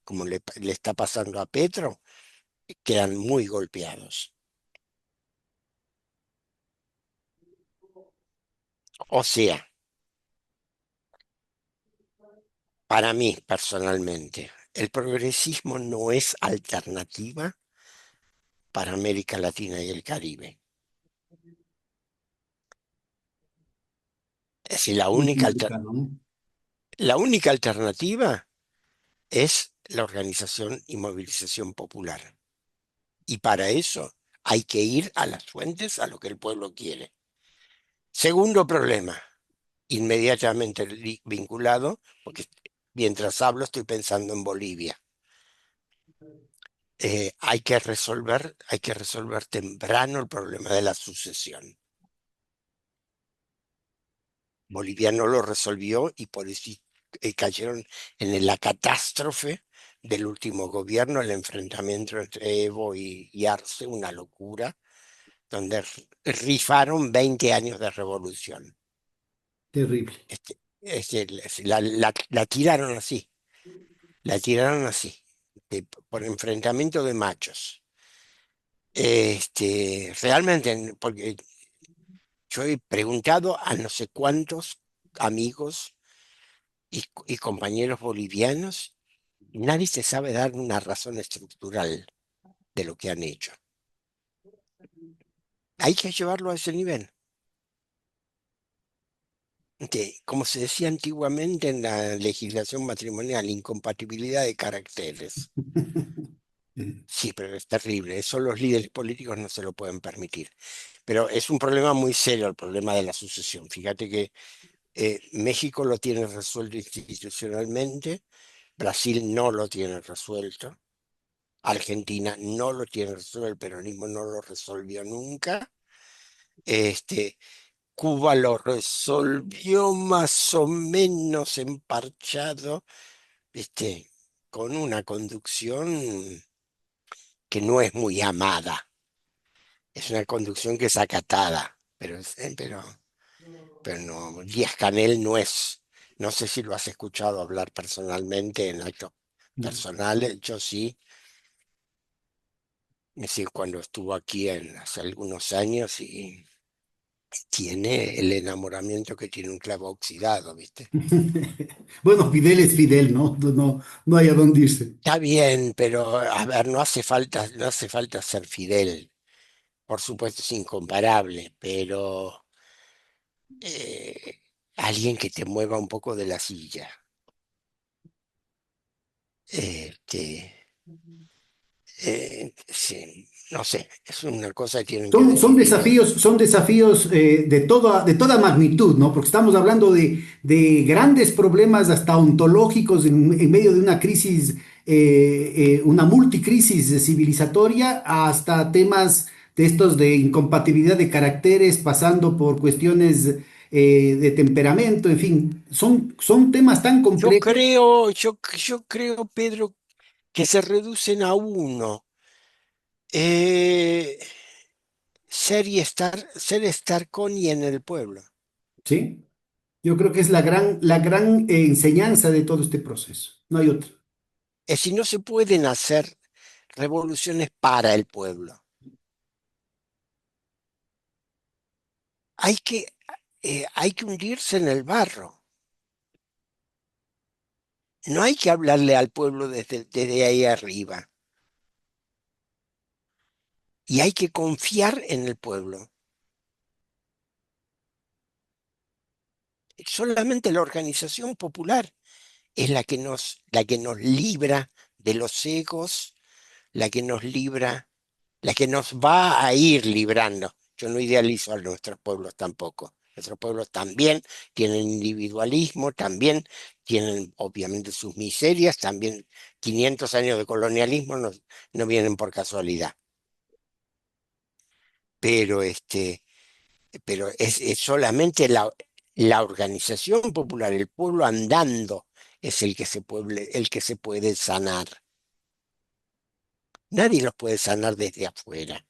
como le está pasando a Petro, quedan muy golpeados. O sea, para mí personalmente, el progresismo no es alternativa para América Latina y el Caribe. Es decir, Muy complicado, ¿no? la única alternativa es la organización y movilización popular. Y para eso hay que ir a las fuentes, a lo que el pueblo quiere. Segundo problema. inmediatamente vinculado, porque mientras hablo estoy pensando en Bolivia. Hay que resolver temprano el problema de la sucesión. Bolivia no lo resolvió y por eso cayeron en la catástrofe del último gobierno, el enfrentamiento entre Evo y Arce, una locura, donde rifaron 20 años de revolución. Terrible. La tiraron así, la tiraron así, por enfrentamiento de machos. Realmente, porque yo he preguntado a no sé cuántos amigos y compañeros bolivianos, nadie se sabe dar una razón estructural de lo que han hecho. Hay que llevarlo a ese nivel. Como se decía antiguamente en la legislación matrimonial, incompatibilidad de caracteres. Sí, pero es terrible. Eso los líderes políticos no se lo pueden permitir. Pero es un problema muy serio el problema de la sucesión. Fíjate que México lo tiene resuelto institucionalmente, Brasil no lo tiene resuelto, Argentina no lo tiene resuelto, el peronismo no lo resolvió nunca. Este, Cuba lo resolvió más o menos emparchado, con una conducción que no es muy amada. Es una conducción que es acatada, pero no, Díaz-Canel no es. No sé si lo has escuchado hablar personalmente en actos personales, yo sí. Es decir, cuando estuvo aquí hace algunos años y tiene el enamoramiento que tiene un clavo oxidado, ¿viste? Bueno, Fidel es Fidel, ¿no? No, no hay a dónde irse. Está bien, pero a ver, no hace falta ser Fidel. Por supuesto es incomparable, pero alguien que te mueva un poco de la silla. Este, sí, no sé, es una cosa que tienen que decidir los. Son desafíos de toda magnitud, ¿no? Porque estamos hablando de grandes problemas hasta ontológicos en medio de una crisis, una multicrisis civilizatoria, hasta temas de estos de incompatibilidad de caracteres, pasando por cuestiones de temperamento, en fin, son temas tan complejos. Yo creo, Pedro, que se reducen a uno. Eh, ser estar con y en el pueblo. ¿Sí? Yo creo que es la gran enseñanza de todo este proceso. No hay otra. Es decir, no se pueden hacer revoluciones para el pueblo. Hay que, hay que hundirse en el barro. No hay que hablarle al pueblo desde ahí arriba. Y hay que confiar en el pueblo. Solamente la organización popular es la que nos libra de los egos, la que nos libra, la que nos va a ir librando. Yo no idealizo a nuestros pueblos tampoco. Nuestros pueblos también tienen individualismo, también tienen obviamente sus miserias, también 500 años de colonialismo no vienen por casualidad. Pero, pero es solamente la organización popular, el pueblo andando, es el que se puede sanar. Nadie los puede sanar desde afuera.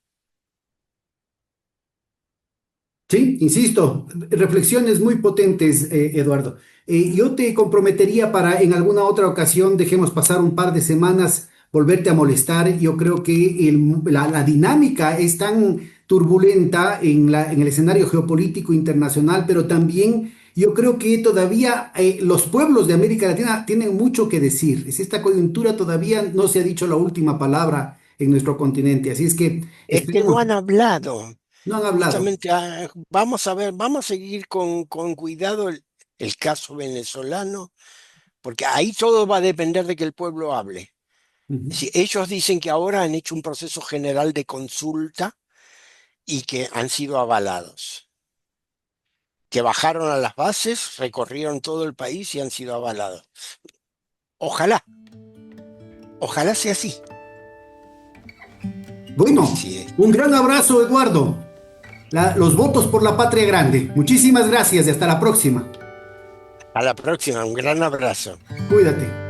Sí, insisto, reflexiones muy potentes, Eduardo. Yo te comprometería para en alguna otra ocasión, dejemos pasar un par de semanas, volverte a molestar. Yo creo que la dinámica es tan turbulenta en el escenario geopolítico internacional, pero también yo creo que todavía los pueblos de América Latina tienen mucho que decir. Es esta coyuntura todavía no se ha dicho la última palabra en nuestro continente, así es que Es que esperemos, no han hablado. no han hablado. Justamente, vamos a ver, vamos a seguir con cuidado el caso venezolano, porque ahí todo va a depender de que el pueblo hable. Ujú. Si ellos dicen que ahora han hecho un proceso general de consulta y que han sido avalados. que bajaron a las bases, recorrieron todo el país y han sido avalados. Ojalá, ojalá sea así. Bueno, Sí, un gran abrazo, Eduardo. Los votos por la patria grande. Muchísimas gracias y hasta la próxima. a la próxima, un gran abrazo. Cuídate.